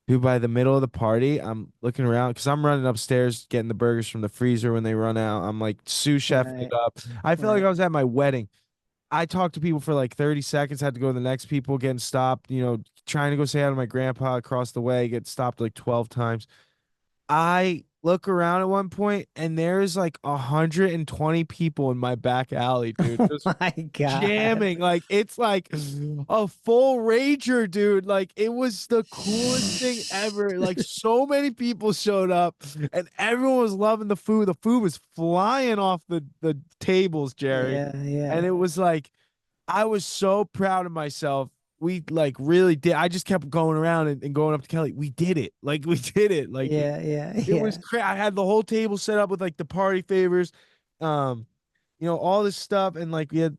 dude, by the middle of the party, I'm looking around because I'm running upstairs getting the burgers from the freezer when they run out. I'm like sous chefing it Right, up. I feel like right. I was at my wedding. I talked to people for like 30 seconds, had to go to the next people, getting stopped, trying to go say hi to my grandpa across the way, get stopped like 12 times. I look around at one point and there's like 120 people in my back alley, dude. Oh Just my God. jamming. Like it's like a full rager, dude. Like it was the coolest thing ever. Like so many people showed up and everyone was loving the food. The food was flying off the tables, Jerry. Yeah, yeah, And it was like I was so proud of myself. We like really did. I just kept going around and going up to Kelly. We did it. Like we did it. Like yeah, yeah, it was yeah. crazy. I had the whole table set up with like the party favors, um, all this stuff, and like we had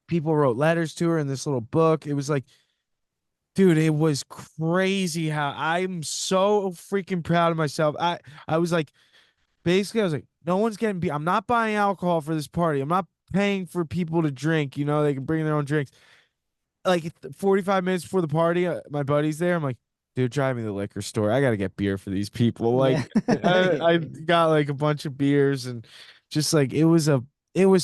people wrote letters to her in this little book. It was like, dude, it was crazy how I'm so freaking proud of myself. I was like, basically, I was like, no one's getting beat. I'm not buying alcohol for this party. I'm not paying for people to drink. They can bring their own drinks. Like 45 minutes before the party, my buddy's there. I'm like, dude, drive me to the liquor store. I gotta get beer for these people. Like, Yeah. I got like a bunch of beers and just like it was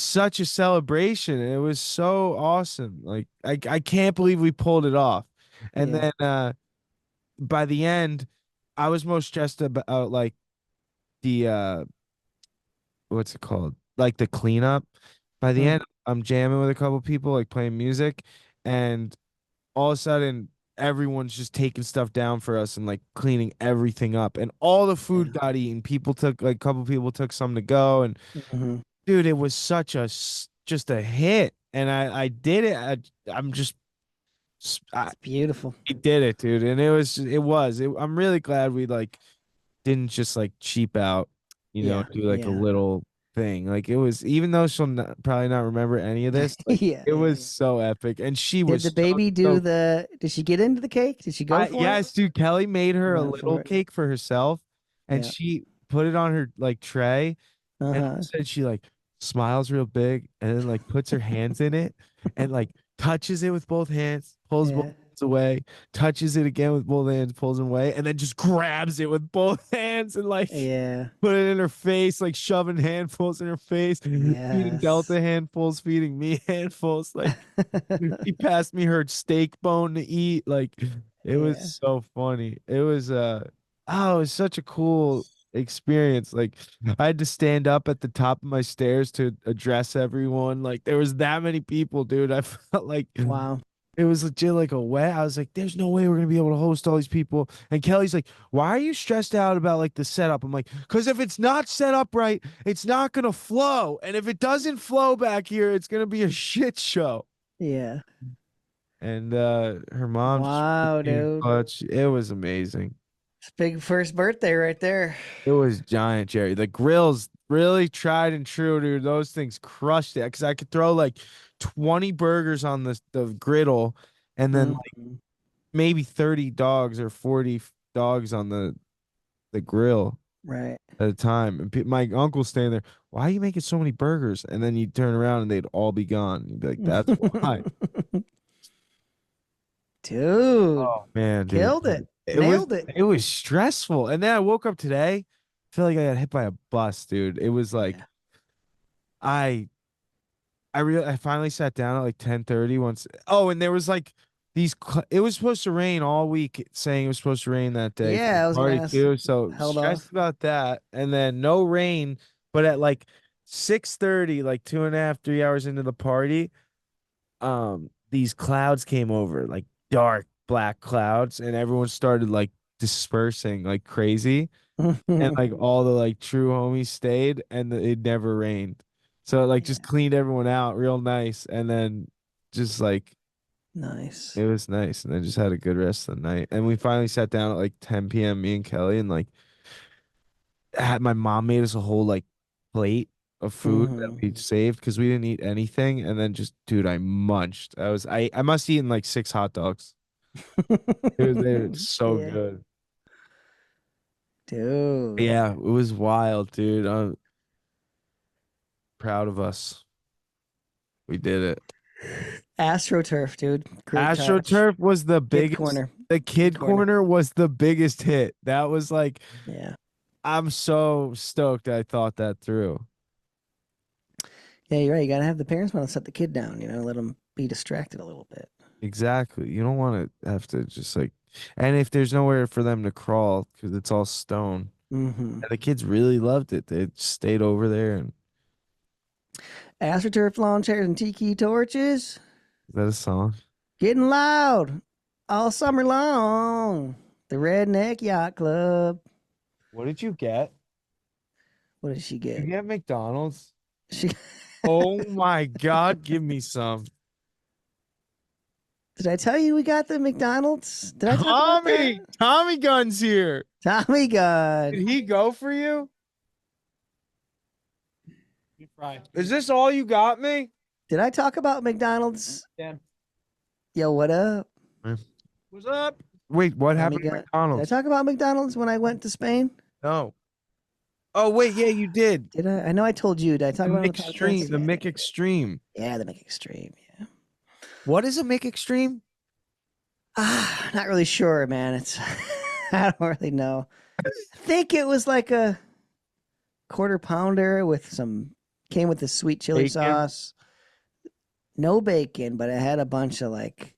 such a celebration. And it was so awesome. Like, I can't believe we pulled it off. And Yeah. then by the end, I was most stressed about like the what's it called? Like the cleanup. By the Mm. end, I'm jamming with a couple people, like playing music, and all of a sudden everyone's just taking stuff down for us and like cleaning everything up and all the food Yeah. got eaten. People took like a couple people took some to go and Mhm. dude, it was such just a hit and I did it. I'm just I It's beautiful. did it, dude, and I'm really glad we like didn't just like cheap out, Yeah, do like a yeah. little thing. Like it was, even though she'll probably not remember any of this, like Yeah, it yeah, was yeah. so epic. And she Did was the baby so, did she get into the cake? Did she go for it? yes, dude, Kelly made She her a went little for it. cake for herself and Yeah. she put it on her like tray and Uh-huh. said she like smiles real big and then like puts her hands in it and like touches it with both hands, pulls both Yeah. hands away, touches it again with both hands, pulls them away, and then just grabs it with both hands and like Yeah. put it in her face, like shoving handfuls in her face, feeding Yes. Delta handfuls, feeding me handfuls. Like she passed me her steak bone to eat. Like it was Yeah. so funny. It was oh, it was such a cool experience. Like I had to stand up at the top of my stairs to address everyone. Like there was that many people, dude. I felt like Wow. it was legit like a wet. I was like, there's no way we're gonna be able to host all these people. And Kelly's like, why are you stressed out about like the setup? I'm like, because if it's not set up right, it's not gonna flow. And if it doesn't flow back here, it's gonna be a shit show. Yeah. And her mom just Wow, came dude. clutch. It was amazing. It's big first birthday right there. It was giant, Jerry. The grills really tried and true, dude. Those things crushed it because I could throw like 20 burgers on the griddle and then like Mhm. maybe 30 dogs or 40 dogs on the grill Right. at a time. And my uncle's standing there, why are you making so many burgers? And then you turn around and they'd all be gone. You'd be like, that's why. Dude, Oh man, dude. killed it. It was Nailed it. it was stressful. And then I woke up today, I feel like I got hit by a bus, dude. It was like Yeah. I I finally sat down at like 10:30 once. Oh, and there was like it was supposed to rain all week, saying it was supposed to rain that day for Yeah, the I was gonna party ask. too. So Held stressed off. about that. And then no rain, but at like 6:30, like 2.5, 3 hours into the party, these clouds came over, like dark black clouds, and everyone started like dispersing like crazy. And like all the like true homies stayed, and it never rained. So it like just cleaned everyone out real nice, and then just like Nice. it was nice, and then just had a good rest of the night. And we finally sat down at like 10 p.m. me and Kelly, and like had my mom made us a whole like plate of food that we saved because we didn't eat anything. And then just dude, I munched. I must have eaten like 6 hot dogs. They were so Yeah. good. Dude. Yeah, it was wild, dude. I'm proud of us. We did it. AstroTurf, dude. Great touch. AstroTurf was the Kid biggest. corner. The kid corner was the biggest hit. That was like, Yeah. I'm so stoked I thought that through. Yeah, you're right. You gotta have the parents want to set the kid down. Let them be distracted a little bit. Exactly. You don't want to have to just like, and if there's nowhere for them to crawl because it's all stone. Mm-hmm. And the kids really loved it. They stayed over there. And AstroTurf lawn chairs and tiki torches. is that a song? Getting loud all summer long. The Redneck Yacht Club. What did you get? What did she You get? get McDonald's? She Oh my God, give me some. Did I tell you we got the McDonald's? Did I talk about that? Tommy Gunn's here. Tommy Gun. Did he go for you? Is this all you got me? Did I talk about McDonald's? Yeah. Yo, what up? What's up? Wait, what Tommy happened to Gun. Did I McDonald's? talk about McDonald's when I went to Spain? No. Oh wait, yeah, you did. Did I? I know I told you. Did I talk The about it Mick on the Extreme, podcast? the Mick Extreme. Yeah, the Mick Extreme. Yeah. What is a Mick Extreme? Not really sure, man. It's I don't really know. I think it was like a quarter pounder with came with the sweet chili Bacon? sauce. No bacon, but it had a bunch of like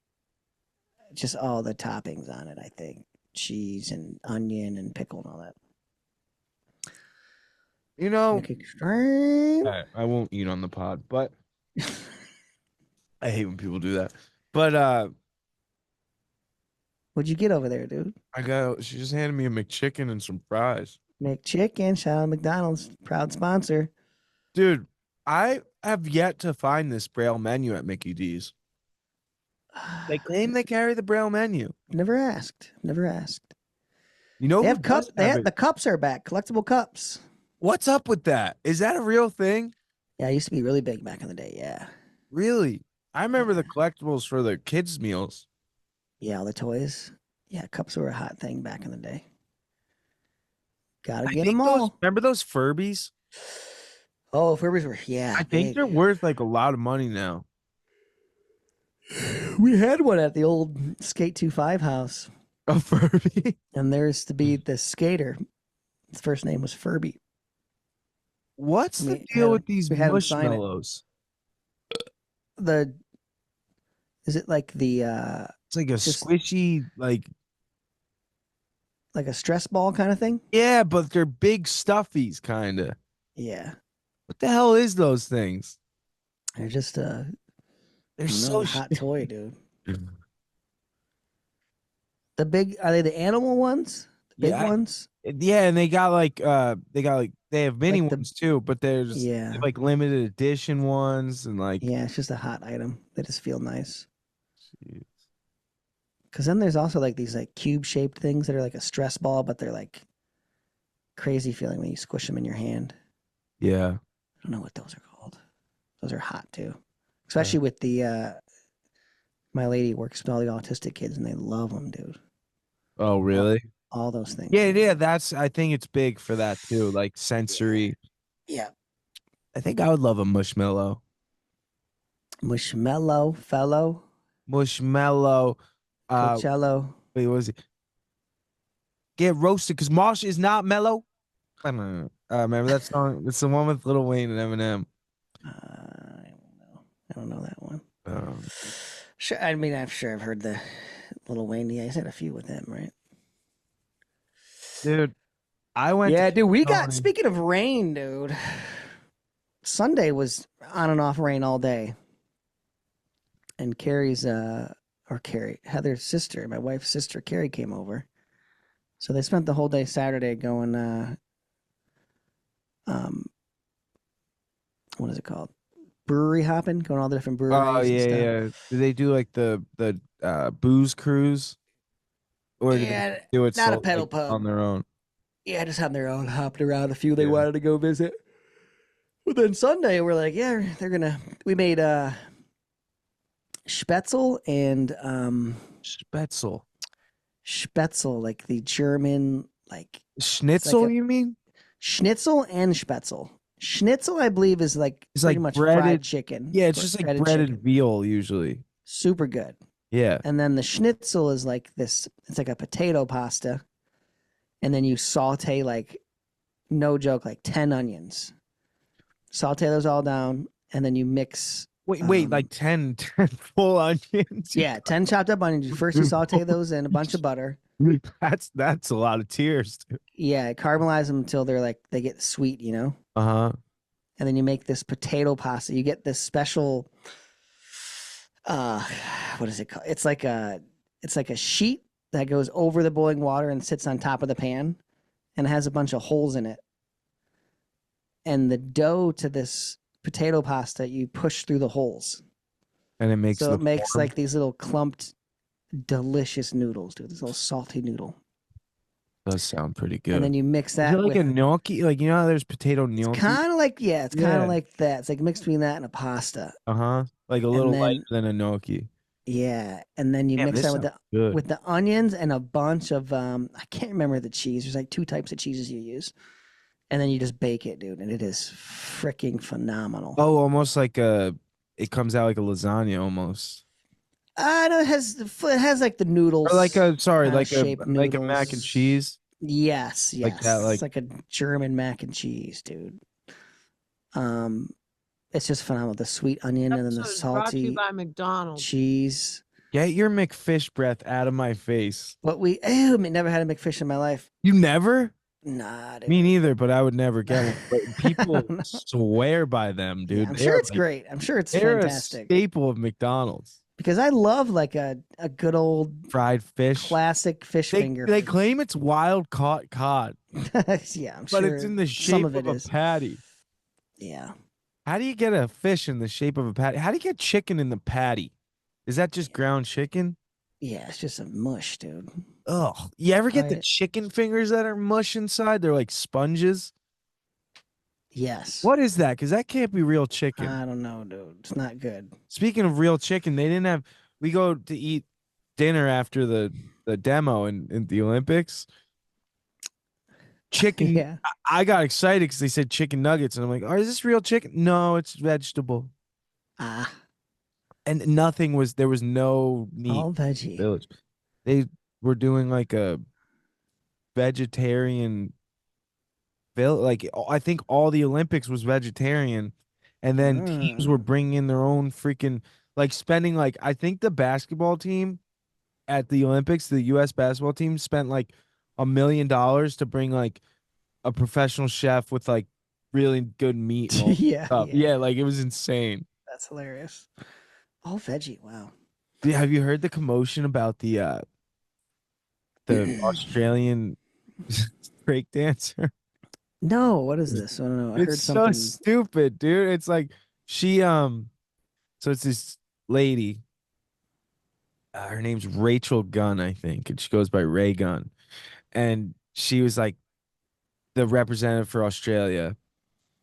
just all the toppings on it, I think. Cheese and onion and pickle and all that. You know, Mick Extreme. I won't eat on the pod, but I hate when people do that. But What'd you get over there, dude? she just handed me a McChicken and some fries. McChicken. Shout out McDonald's. Proud sponsor. Dude, I have yet to find this Braille menu at Mickey D's. They claim they carry the Braille menu. Never asked. You know, They who have cups. does have it? The cups are back. Collectible cups. What's up with that? Is that a real thing? Yeah, it used to be really big back in the day. Yeah. Really? I remember the collectibles for the kids' meals. Yeah, all the toys. Yeah, cups were a hot thing back in the day. Gotta get think them all. remember those Furbies? Oh, Furbies were, yeah. I think big. they're worth like a lot of money now. We had one at the old Skate 25 house, A Furby? and there's to be the skater. His first name was Furby. What's the We deal had- with these we had 'em sign it. marshmallows? Is it like the It's like a Just- squishy, like like a stress ball kind of thing? yeah, but they're big stuffies, kind of. Yeah, What the hell is those things? they're just They're I don't know, so a hot toy, dude. sh- The big are they the animal ones? The big Yeah, ones? yeah, and they have mini Like the- ones too, but there's Yeah. like limited edition ones and like Yeah, it's just a hot item. They just feel nice. Jeez. Because then there's also like these like cube shaped things that are like a stress ball, but they're like crazy feeling when you squish them in your hand. Yeah. I don't know what those are called. Those are hot too, especially with the. My lady works with all the autistic kids, and they love them, dude. Oh, really? All those things. Yeah. I think it's big for that too, like sensory. Yeah. I think I would love a mushmallow. Mushmallow, fellow, Mushmallow. Coachello. Wait, what was it? Get roasted because Marsh is not mellow. I don't know. Remember that song? It's the one with Lil Wayne and Eminem. I don't know that one. Um, Sure. I mean, I'm sure I've heard the Little Wayne. Yeah, he's had a few with them, right? dude, I went. Yeah, to dude. We got. Tony. Speaking of rain, dude. Sunday was on and off rain all day. And Heather's sister, my wife's sister, Carrie, came over. So they spent the whole day Saturday going, what is it called? Brewery hopping, going all the different breweries Oh and yeah, stuff. yeah. Do they do like the booze cruise, or do they Yeah, do it not a so pedal like pub. on their own? Yeah, just on their own, hopping around. A few they Yeah. wanted to go visit. But then Sunday, we're like, yeah, we made Spätzle and Spätzle, like the German, like schnitzel. a You mean? schnitzel and Spätzle. Schnitzel, I believe, is like It's pretty like much breaded. fried chicken. Yeah, it's just like breaded chicken. veal usually. Super good. Yeah. And then the schnitzel is like this, it's like a potato pasta. And then you saute, like, no joke, like 10 onions. Saute those all down. And then you mix. Wait, like 10 full onions? Yeah, 10 chopped up onions. First, you saute those in a bunch of butter. That's a lot of tears, dude. Yeah, caramelize them until they get sweet, you know? Uh-huh. And then you make this potato pasta. You get this special, what is it called? It's like a sheet that goes over the boiling water and sits on top of the pan and has a bunch of holes in it. And the dough to this potato pasta, you push through the holes. And it makes like these little clumped, delicious noodles, dude. This little salty noodle. Does sound pretty good. And then you mix that Is it like with a gnocchi? Like, you know how there's potato gnocchi? It's kind of like, it's kind of like that. It's like mixed between that and a pasta. Uh-huh. Like a little lighter than a gnocchi. Yeah, and then you mix that with the onions and a bunch of I can't remember the cheese. There's like 2 types of cheeses you use. And then you just bake it, dude, and it is freaking phenomenal. Oh, almost like it comes out like a lasagna almost. No, it has like the noodles. Or like a like a mac and cheese. Yes, Like that, it's like a German mac and cheese, dude. It's just phenomenal. The sweet onion and then the salty brought to you by McDonald's. cheese. Get your McFish breath out of my face. But never had a McFish in my life. You never? Nah, dude. Me neither, but I would never get one. But people swear by them, dude. Yeah, I'm sure it's great. I'm sure it's fantastic. They're a staple of McDonald's. Because I love like a good old fried fish, classic fish finger. They claim it's wild caught cod. Yeah, I'm but sure it's in the shape of a patty. Yeah. How do you get a fish in the shape of a patty? How do you get chicken in the patty? Is that just ground chicken? Yeah, it's just a mush, dude. Oh, you ever get the chicken fingers that are mush inside? They're like sponges. Yes. What is that? Because that can't be real chicken. I don't know, dude. It's not good. Speaking of real chicken, they didn't have. We go to eat dinner after the demo in the Olympics. Chicken. Yeah. I got excited because they said chicken nuggets, and I'm like, "Oh, is this real chicken?" No, it's vegetable. And nothing was. There was no meat. All veggie. Village. They were doing like a vegetarian. Like I think all the Olympics was vegetarian, and then teams were bringing in their own freaking like spending like I think the basketball team at the Olympics, the U.S. basketball team spent like $1 million to bring like a professional chef with like really good meat. Yeah, like it was insane. That's hilarious. All veggie, wow. Yeah, have you heard the commotion about the Australian break dancer? No, what is this? I don't know. I heard so something. stupid, dude. It's like she so it's this lady. Her name's Rachel Gunn, I think, and she goes by Ray Gunn. And she was like the representative for Australia.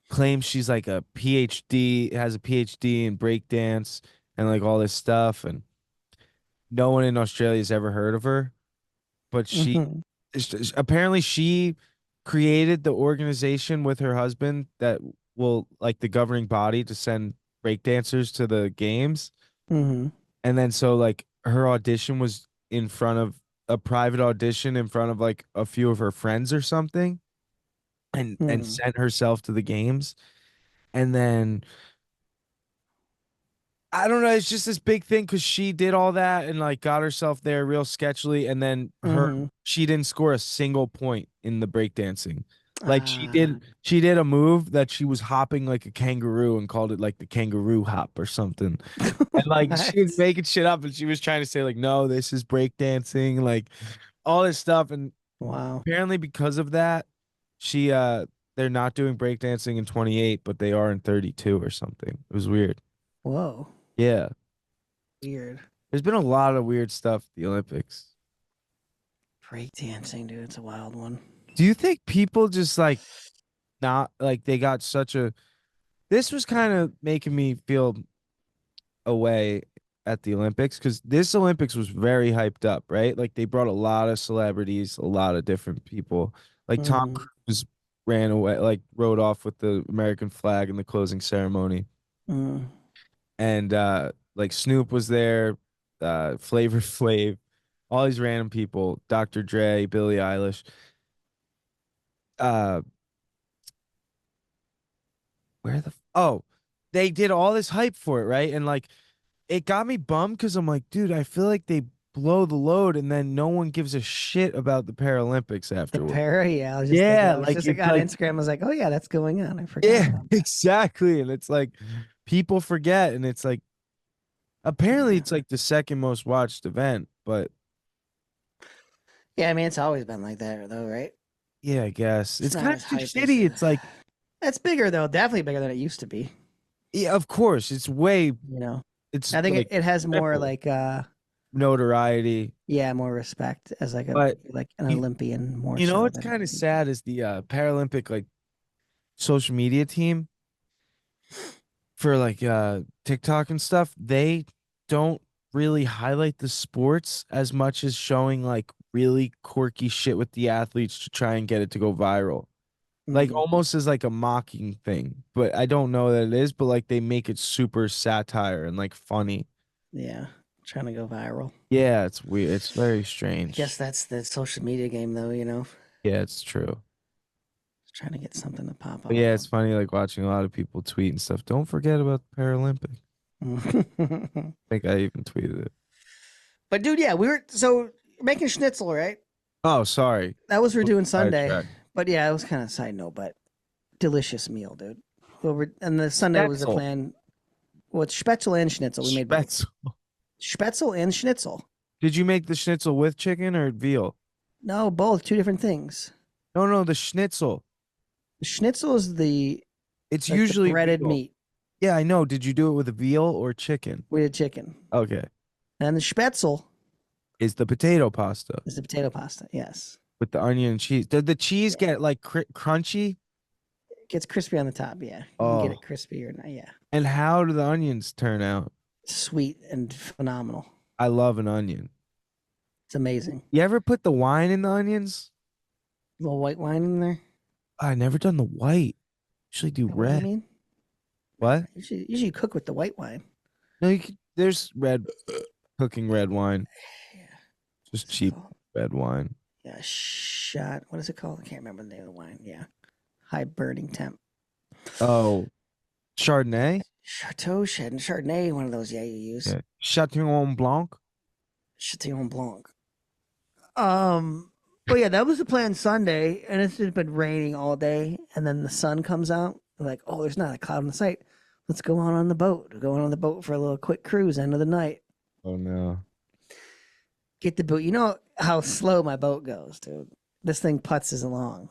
Claims she's like a PhD, has a PhD in breakdance and like all this stuff, and no one in Australia has ever heard of her. But she apparently she created the organization with her husband that will like the governing body to send breakdancers to the games. And then so like her audition was in front of a private audition in front of like a few of her friends or something, and sent herself to the games. And then I don't know, it's just this big thing because she did all that and like got herself there real sketchily, and then she didn't score a single point in the breakdancing. Like Ah, she did a move that she was hopping like a kangaroo and called it like the kangaroo hop or something. And like she was what? making shit up and she was trying to say like, no, this is breakdancing, like all this stuff. And Wow. apparently because of that, she they're not doing breakdancing in 28, but they are in 32 or something. It was weird. Whoa. Yeah. Weird. There's been a lot of weird stuff at the Olympics. Breakdancing, dude. It's a wild one. Do you think people just like not like they got such a this was kind of making me feel away at the Olympics because this Olympics was very hyped up, right? Like they brought a lot of celebrities, a lot of different people. Like Tom Mm, Cruise ran away, like rode off with the American flag in the closing ceremony. mm. And like Snoop was there, Flavor Flav, all these random people, Dr. Dre, Billie Eilish. Uh where the oh, they did all this hype for it, right? And like it got me bummed because I'm like, dude, I feel like they blow the load and then no one gives a shit about the Paralympics The afterward. para, yeah. I was just thinking. Yeah, I was like just it's like on like Instagram. I was like, oh yeah, that's going on. I forgot yeah, about that. exactly. And it's like people forget and it's like apparently Yeah. it's like the second most watched event, but Yeah, I mean, it's always been like that, though, right? yeah, I guess. It's It's not kind of as too hype as. shitty. It's like It's bigger though. Definitely bigger than it used to be. yeah, of course, it's way You know, it's I think like it has more triple like notoriety. yeah, more respect as But like an you, Olympian more you know so what's than kind of anything. sad is the Paralympic like social media team for like TikTok and stuff, they don't really highlight the sports as much as showing like really quirky shit with the athletes to try and get it to go viral. Like Mm, almost as like a mocking thing. But I don't know that it is, but like they make it super satire and like funny. yeah, trying to go viral. Yeah, it's weird. It's very I guess strange. that's the social media game, though. Yeah, it's true. Trying to get something to pop But yeah, off. it's funny like watching a lot of people tweet and stuff. Don't forget about the Paralympics. I think I even tweeted it. But dude, yeah, we were so making schnitzel, right? Oh, sorry. That was we're doing Sunday. Sidetrack. But yeah, it was kind of side note, but delicious meal, dude. And the Sunday was the Schnitzel. plan. Well, it's Spätzle and Schnitzel. We made both. Spätzle. Spätzle and Schnitzel. Did you make the schnitzel with chicken or veal? No, both two different things. No, no, the schnitzel. The Schnitzel is the It's like the usually breaded veal. meat. Yeah, I know. Did you do it with a veal or chicken? We did chicken, Okay. and the Spätzle Is the potato pasta is the potato pasta. Yes, with the onion and cheese. Did the cheese get like crunchy? it gets crispy on the top. Yeah, you can get Oh. it crispy or not. Yeah, And how do the onions turn out? sweet and phenomenal. I love an onion. It's amazing. You ever put the wine in the onions? A little white wine in there. I never done the white. Usually do What do you red. mean? What? Usually you cook with the white wine. No, there's red cooking red wine. Yeah. Just What's it cheap called? red wine. Yeah, shot. What is it called? I can't remember the name of the wine. Yeah, high burning temp. Oh, Chardonnay? Chateau Chardonnay. One of those. Yeah, you use Yeah. Chateaubriand Blanc? Chatillon Blanc. But yeah, that was the plan Sunday, and it's just been raining all day, and then the sun comes out. We're like, oh, there's not a cloud in the sight. Let's go on the boat. We're going on the boat for a little quick cruise, end of the night. Oh no. Get the boat. You know how slow my boat goes, dude. This thing putzes along.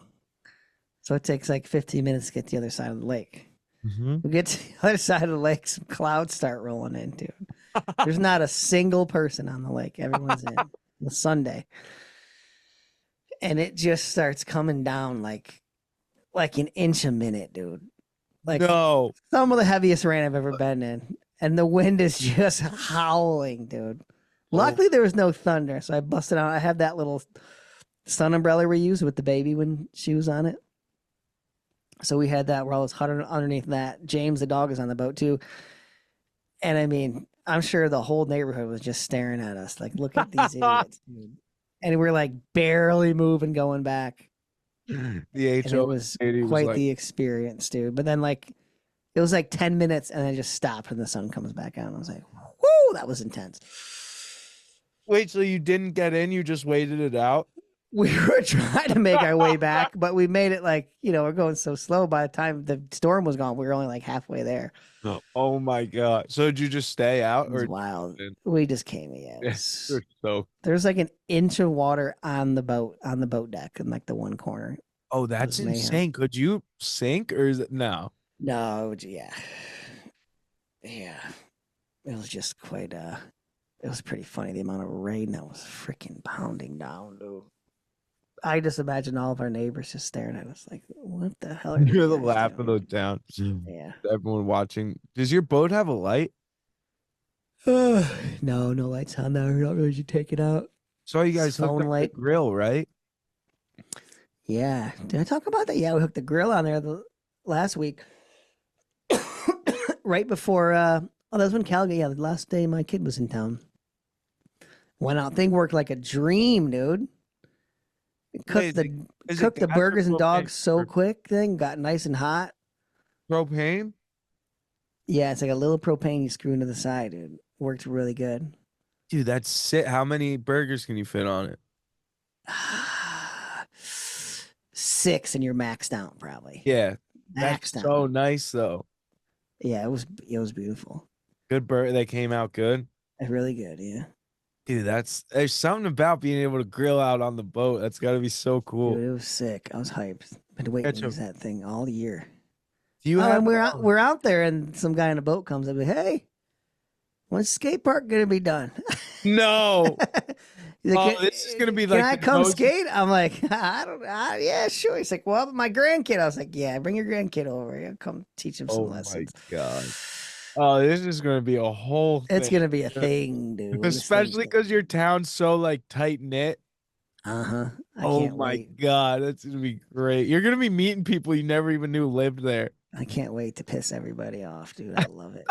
So it takes like 15 minutes to get to the other side of the lake. Mm-hmm. We get to the other side of the lake, some clouds start rolling in, dude. There's not a single person on the lake. Everyone's in. It's Sunday. And it just starts coming down like an inch a minute, dude. Like No. some of the heaviest rain I've ever been in. And the wind is just howling, dude. Luckily there was no thunder, so I busted out. I had that little sun umbrella we used with the baby when she was on it. So we had that where I was huddled underneath that. James the dog is on the boat too. And I mean, I'm sure the whole neighborhood was just staring at us like, look at these idiots, dude. And we're like barely moving going back. The And HO it was lady was quite like, the experience, dude. But then like it was like 10 minutes and then it just stopped and the sun comes back out. And I was like, whoo, that was intense. wait, so you didn't get in, you just waited it out? we were trying to make our way back, but we made it like, we're going so slow. By the time the storm was gone, we were only like halfway there. Oh my god! So did you just stay out It was or? wild. We just came. Yeah, So. There's like an inch of water on the boat deck in like the one corner. Oh, that's mayhem. insane. Could you sink or is it no? No, yeah. It was just quite it was pretty funny the amount of rain that was freaking pounding down, dude. I just imagine all of our neighbors just staring at us like, what the hell are You're you the guys laugh of doing? the town. Yeah. Everyone watching. Does your boat have a light? No lights on there. Not really. You take it out. So you guys hooked Phone up light. the grill, right? Yeah. Did I talk about that? Yeah, we hooked the grill on there last week. Right before that was when Calgary, the last day my kid was in town. Went out, thing worked like a dream, dude. Cooked the burgers and dogs so quick, got nice and hot. Propane? Yeah, it's like a little propane you screw into the side, dude. Worked really good. Dude, that's sick. How many burgers can you fit on it? 6 and you're maxed out probably. Yeah. Maxed That's out. so nice though. Yeah, it was beautiful. Good burger. They came out good. Really good, yeah. Dude, there's something about being able to grill out on the boat. That's got to be so cool. Dude, it was sick. I was hyped. Been waiting to use that thing all year. Do you have? And we're out there, and some guy in a boat comes up. Like, hey, when's the skate park gonna be done? No. He's like, this is gonna be like. Can I come skate? I'm like, I don't. Yeah, sure. He's like, well, but my grandkid. I was like, yeah, bring your grandkid over. Yeah, come teach him some lessons. Oh my god. Oh, this is gonna be a whole thing. It's gonna be a thing, dude. Especially because your town's so like tight knit. I Oh can't my wait. god, that's gonna be great. You're gonna be meeting people you never even knew lived there. I can't wait to piss everybody off, dude. I love it.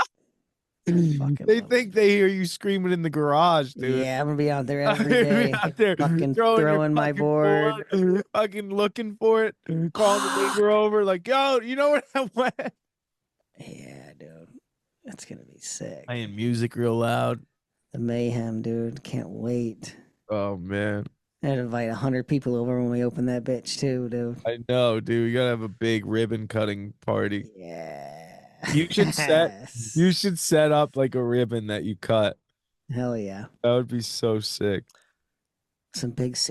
They think they hear you screaming in the garage, dude. Yeah, I'm gonna be out there every day, out there fucking throwing my board, fucking looking for it, calling the neighbor over, like, yo, you know where that went? Yeah, dude. That's gonna be sick. Playing music real loud. The mayhem, dude. Can't wait. Oh man. I'd invite 100 people over when we open that bitch too, dude. I know, dude. You gotta have a big ribbon cutting party. Yeah. You should set up like a ribbon that you cut. Hell yeah. That would be so sick. I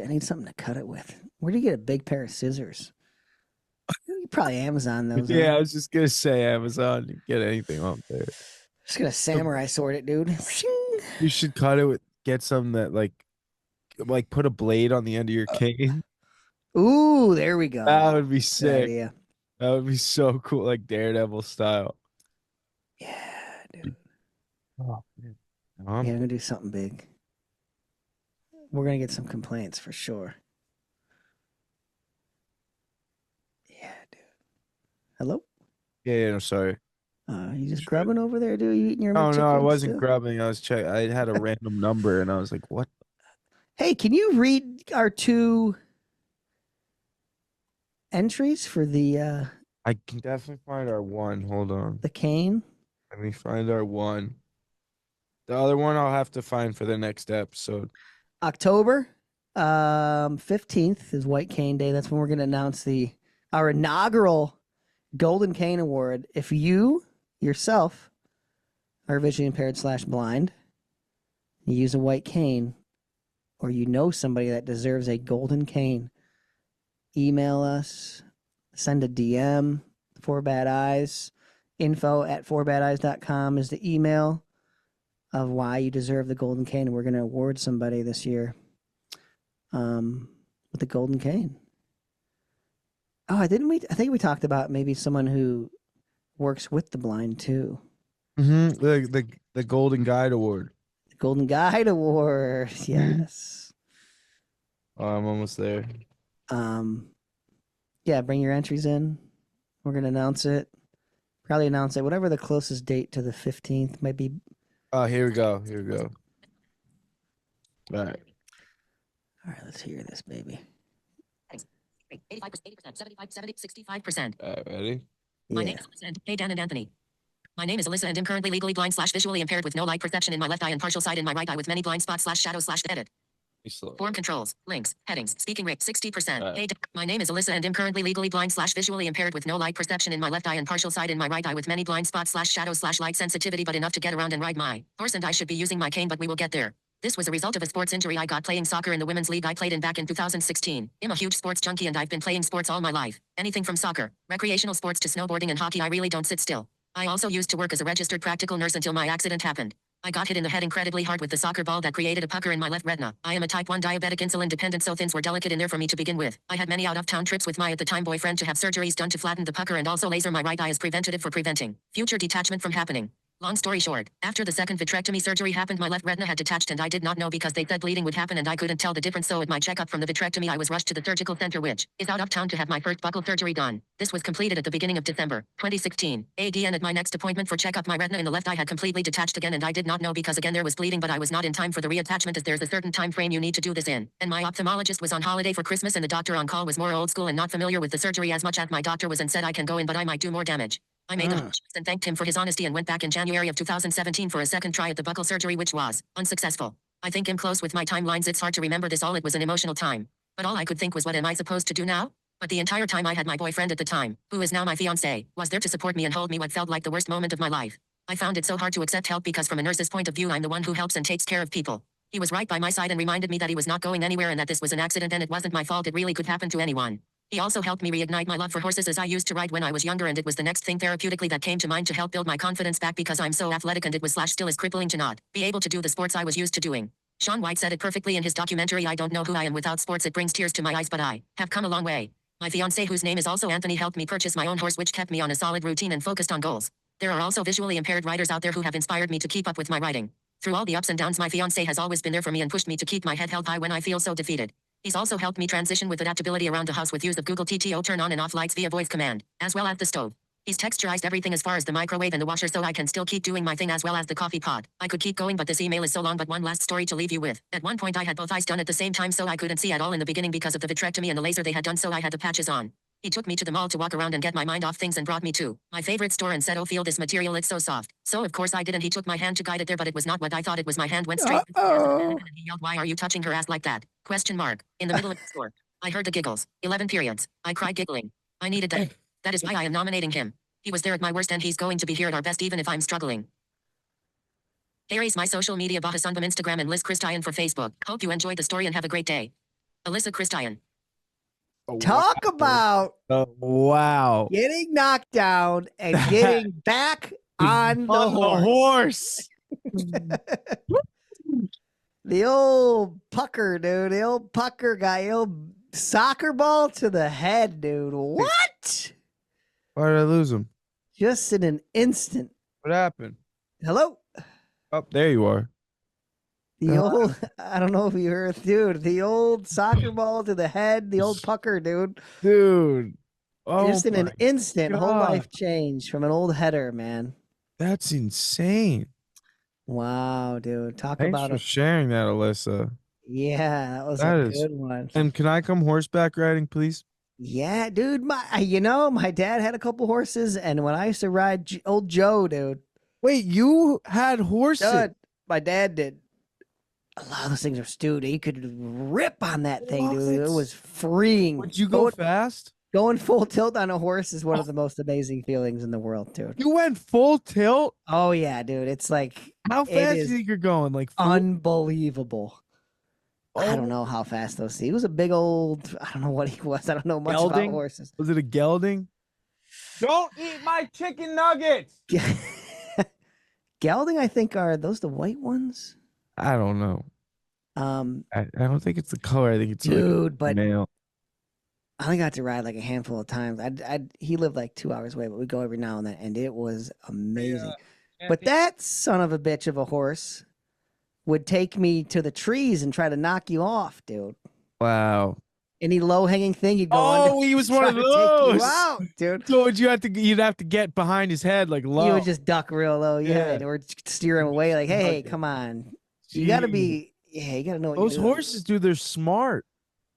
need something to cut it with. Where do you get a big pair of scissors? You probably Amazon those. Yeah, I was just gonna say Amazon. You get anything on there. Just gonna samurai sword it, dude. You should cut it with. Get some that like put a blade on the end of your cane. Ooh, there we go. That would be sick. Idea. That would be so cool, like Daredevil style. Yeah, dude. Oh man. Yeah, I'm gonna do something big. We're gonna get some complaints for sure. Yeah, dude. Hello? Yeah, no, sorry. You just grubbing over there, dude? You eating your Oh no, I wasn't still? grubbing. I was checking. I had a random number, and I was like, "What?" Hey, can you read our 2 entries for the I can definitely find our one. Hold on. the cane? Let me find our one. The other one I'll have to find for the next episode. October 15th is White Cane Day. That's when we're gonna announce our inaugural Golden Cane Award. If you yourself are visually impaired / blind, you use a white cane, or you know somebody that deserves a golden cane, email us, send a DM, 4Bad Eyes, info@4badeyes.com is the email of why you deserve the golden cane, and we're going to award somebody this year with the golden cane. Oh, I think we talked about maybe someone who works with the blind too. Mm-hmm. The Golden Guide Award. The Golden Guide Award. Yes. Oh, I'm almost there. Yeah, bring your entries in. We're gonna announce it. Probably announce it whatever the closest date to the 15th might be. Oh, here we go. All right. All right, let's hear this, baby. 85%, 80%, 75, 70, 65%. All right, ready? My Yeah. name is Alyssa and hey Dan and Anthony. My name is Alyssa and I'm currently legally blind / visually impaired with no light perception in my left eye and partial sight in my right eye with many blind spots / shadows / edit. Form controls, links, headings, speaking rate 60%. Hey, my name is Alyssa and am currently legally blind / visually impaired with no light perception in my left eye and partial sight in my right eye with many blind spots / shadows / light sensitivity but enough to get around and ride my horse, and I should be using my cane but we will get there. This was a result of a sports injury I got playing soccer in the women's league I played in back in 2016. I'm a huge sports junkie and I've been playing sports all my life. Anything from soccer, recreational sports to snowboarding and hockey, I really don't sit still. I also used to work as a registered practical nurse until my accident happened. I got hit in the head incredibly hard with the soccer ball that created a pucker in my left retina. I am a type 1 diabetic, insulin dependent, so things were delicate in there for me to begin with. I had many out-of-town trips with my at-the-time boyfriend to have surgeries done to flatten the pucker and also laser my right eye as preventative for preventing future detachment from happening. Long story short, after the second vitrectomy surgery happened, my left retina had detached and I did not know because they said bleeding would happen and I couldn't tell the difference, so at my checkup from the vitrectomy I was rushed to the surgical center, which is out of town, to have my first buccal surgery done. This was completed at the beginning of December 2016. And at my next appointment for checkup, my retina in the left eye had completely detached again and I did not know because again there was bleeding, but I was not in time for the reattachment as there's a certain time frame you need to do this in. And my ophthalmologist was on holiday for Christmas and the doctor on call was more old school and not familiar with the surgery as much as my doctor was and said I can go in but I might do more damage. I made the and thanked him for his honesty and went back in January of 2017 for a second try at the buccal surgery, which was unsuccessful. I think I'm close with my timelines. It's hard to remember this all. It was an emotional time. But all I could think was, what am I supposed to do now? But the entire time I had my boyfriend at the time, who is now my fiancé, was there to support me and hold me what felt like the worst moment of my life. I found it so hard to accept help because from a nurse's point of view I'm the one who helps and takes care of people. He was right by my side and reminded me that he was not going anywhere and that this was an accident and it wasn't my fault. It really could happen to anyone. He also helped me reignite my love for horses as I used to ride when I was younger, and it was the next thing therapeutically that came to mind to help build my confidence back because I'm so athletic and it was / still is crippling to not be able to do the sports I was used to doing. Shaun White said it perfectly in his documentary I Don't Know Who I Am Without Sports. It brings tears to my eyes, but I have come a long way. My fiancé, whose name is also Anthony, helped me purchase my own horse, which kept me on a solid routine and focused on goals. There are also visually impaired riders out there who have inspired me to keep up with my riding. Through all the ups and downs, my fiancé has always been there for me and pushed me to keep my head held high when I feel so defeated. He's also helped me transition with adaptability around the house with use of Google TTO turn on and off lights via voice command, as well as the stove. He's texturized everything as far as the microwave and the washer so I can still keep doing my thing, as well as the coffee pot. I could keep going, but this email is so long. But one last story to leave you with. At one point I had both eyes done at the same time, so I couldn't see at all in the beginning because of the vitrectomy and the laser they had done, so I had the patches on. He took me to the mall to walk around and get my mind off things and brought me to my favorite store and said, "Oh, feel this material, it's so soft." So of course I did, and he took my hand to guide it there, but it was not what I thought it was. My hand went straight to his and he yelled, "Why are you touching her ass like that?" Question mark. In the middle of the store. I heard the giggles. 11 periods. I cried giggling. I needed that. That is why I am nominating him. He was there at my worst and he's going to be here at our best even if I'm struggling. Here is my social media: Bahasundam Instagram and Liz Christian for Facebook. Hope you enjoyed the story and have a great day. Alyssa Christian. Talk about Wow. getting knocked down and getting back on the horse. The old pucker, dude. The old pucker guy. The old soccer ball to the head, dude. What? Why did I lose him? Just in an instant. What happened? Hello? Oh, there you are. The old, I don't know if you heard, dude. The old soccer ball to the head. The old pucker, dude. Dude. Oh, just in an instant, God. whole life changed from an old header, man. That's insane. Wow, dude. Talk Thanks about for a sharing that, Alyssa. yeah, that was That a is- good one. And can I come horseback riding, please? Yeah, dude. My dad had a couple horses, and when I used to ride old Joe, dude. Wait, you had horses? Dude, my dad did. A lot of those things are stewed. He could rip on that thing, dude. It What? was freeing. Would you go fast? Going full tilt on a horse is one of the most amazing feelings in the world, dude. You went full tilt? Oh yeah, dude. It's like How It fast do is you think you're going? Like full? unbelievable. I Oh. don't know how fast those. He was a big old. I don't know what he was. I don't know much about Gelding? horses. Was it a gelding? Don't eat my chicken nuggets. Gelding, I think, are those the white ones? I don't know. I don't think it's the color. I think it's Dude, but male. I only got to ride like a handful of times. He lived like 2 hours away, but we go every now and then, and it was amazing. But that son of a bitch of a horse would take me to the trees and try to knock you off, dude. Wow. Any low hanging thing, you'd go Oh, under. he was try one of to take those. you out, dude. So you'd have to get behind his head like low. You would just duck real low, yeah, Yeah. or steer him away. Like, hey, Okay. come on, you got to be, yeah, you got to know what Those you're doing. horses, dude. They're smart.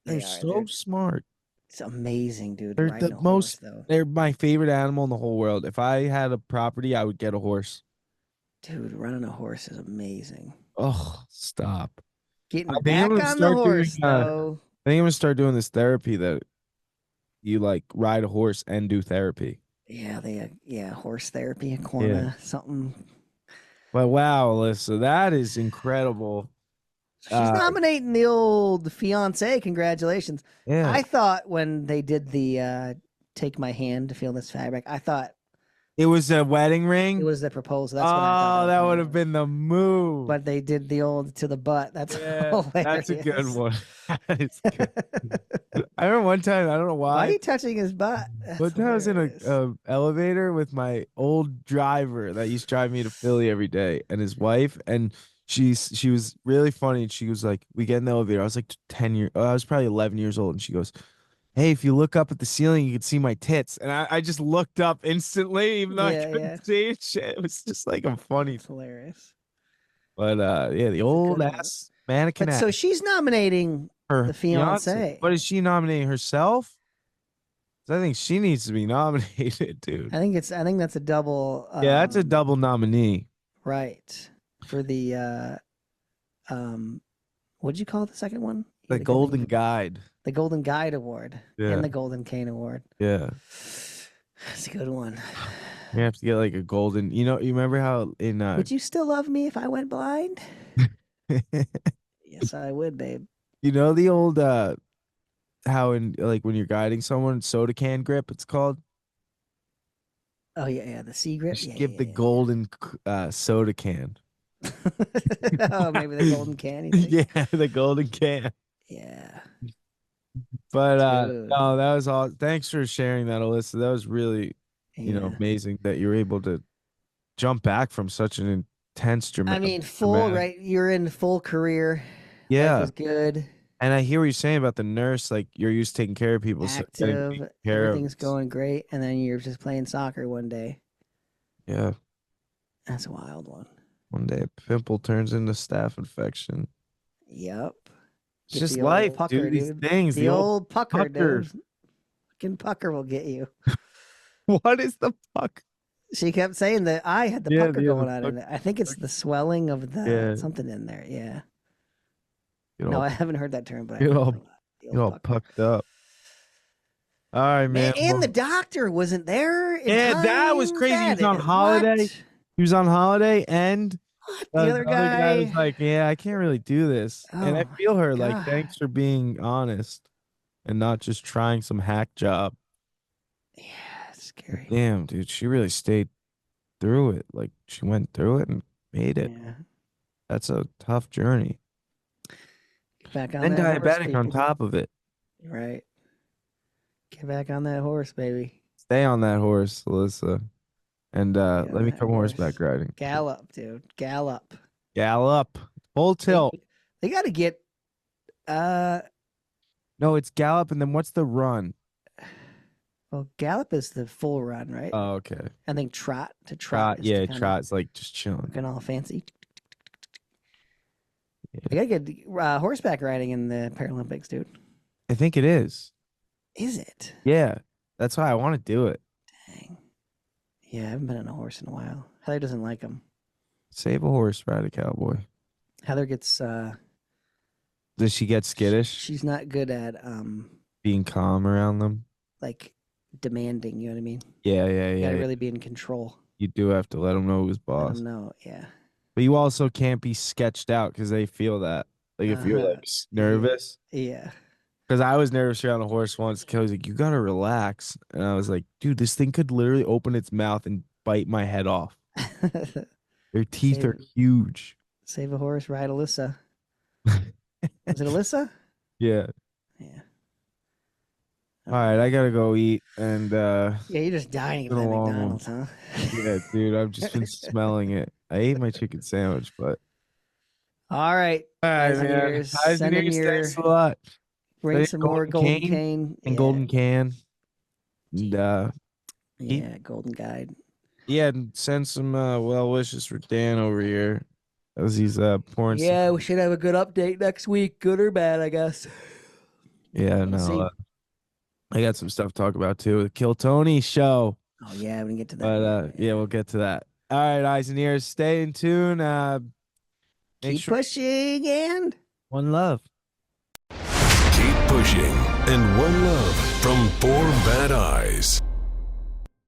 They They're are, so dude. smart. It's amazing, dude. They're riding the a most- horse, though. They're my favorite animal in the whole world. If I had a property, I would get a horse. Dude, running a horse is amazing. Oh, stop. Getting I think I'm back gonna on the start doing. horse, though. I think I'm gonna start doing this therapy that you like ride a horse and do therapy. Yeah, horse therapy, a Yeah. corner, something. But wow, Alyssa, that is incredible. She's nominating the old fiance. Congratulations. Yeah. I thought when they did the take my hand to feel this fabric, I thought It was a wedding ring. it was the proposal. That's what I thought. Oh, that would have been the move. But they did the old to the butt. That's yeah, hilarious. that's a good one. That is good. I remember one time, I don't know Why are why. you touching his butt? That's One time I was in hilarious. a elevator with my old driver that used to drive me to Philly every day, and his wife, and she was really funny. And she was like, we get in the elevator. I was like 10 years. I was probably 11 years old, and she goes, "Hey, if you look up at the ceiling, you can see my tits." And I just looked up instantly, even though I couldn't see it. Shit, it was just like a funny. That's hilarious. But yeah, the old ass mannequin. But so she's nominating her the fiance. What is she nominating herself? 'Cause I think she needs to be nominated, dude. I think that's a double. Yeah, that's a double nominee. Right. For the what'd you call it, the second one? The Golden Guide. The Golden Guide Award. Yeah. And the Golden Cane Award. Yeah. That's a good one. You have to get like a golden. You remember how in Would you still love me if I went blind? Yes, I would, babe. the old how in like when you're guiding someone, soda can grip, it's called. Oh yeah, the sea grip. You should Yeah, give the golden soda can. Oh, maybe the golden can. You think? Yeah, the golden can. Yeah. But Dude. no, that was all. Thanks for sharing that, Alyssa. That was really, Yeah. amazing that you were able to jump back from such an intense dramatic. I mean, full right. You're in full career. Yeah, Life was good. and I hear what you're saying about the nurse. Like you're used to taking care of people. So getting Active. taken care of Everything's is- going great, and then you're just playing soccer one day. Yeah, That's a wild one. one day a pimple turns into staph infection. Yep. It's Get just the old life, pucker, dude. These dude. things, The old pucker, pucker. dude. Fucking pucker will get you. What is the fuck? She kept saying that I had the Yeah, pucker the going other on in it. I think it's the swelling of the Yeah. something in there. Yeah. Get No, all, I haven't heard that term, but I get heard all- it a lot. The get all old pucker. pucked up. All right, man. And well, the doctor wasn't there. In Yeah, that was time. crazy. He was on What? holiday. He was on holiday, and What? The other guy was guy. like, "Yeah, I can't really do this." And I Oh, feel her. my Like, God. thanks for being honest and not just trying some hack job. Yeah, it's scary. Damn, dude, she really stayed through it. Like, she went through it and made it. Yeah. That's a tough journey. Get back on And that horse, diabetic on people. top of it. Right. Get back on that horse, baby. Stay on that horse, Alyssa. And Get on let me that come horse. horseback riding. Gallop, dude. Gallop. Gallop. Full tilt. They got to get. No, it's gallop, and then what's the run? Well, gallop is the full run, right? Oh, okay. I think trot to Trot. trot. is to Yeah, kinda trot's like just chilling. Looking all fancy. Yeah. They got to get horseback riding in the Paralympics, dude. I think it is. Is it? Yeah. That's why I want to do it. Dang. Yeah, I haven't been on a horse in a while. Heather doesn't like them. Save a horse, ride a cowboy. Heather gets. Does she get skittish? She's not good at Being calm around them? like demanding. You know what I mean? Yeah, You yeah. gotta really be in control. You do have to let them know who's I boss. don't know. Yeah. But you also can't be sketched out because they feel that. Like if you're like nervous. Yeah. Because I was nervous around a horse once. Kelly's like, "You gotta relax," and I was like, "Dude, this thing could literally open its mouth and bite my head off. Their teeth are huge." Save a horse, ride Alyssa. Is it Alyssa? Yeah. Yeah. All right, I gotta go eat, and Yeah, you're just dying of Been a that long one. McDonald's, huh? yeah, dude, I've just been smelling it. I ate my chicken sandwich, but All right. all right, Eyes and man. ears. Eyes Send and in ears, your- thanks a lot. Bring think some more Golden golden Cane cane And yeah. golden can, and Yeah, golden guide. yeah, and send some well wishes for Dan over here as he's pouring. some- Yeah, we should have a good update next week, good or bad, I guess. yeah, We'll see. no. I got some stuff to talk about too. The Kill Tony show. Oh yeah, we can get to that. But yeah, we'll get to that. All right, eyes and ears, stay in tune. Make Keep sure pushing and One love. Keep pushing and one love from 4 Bad Eyes.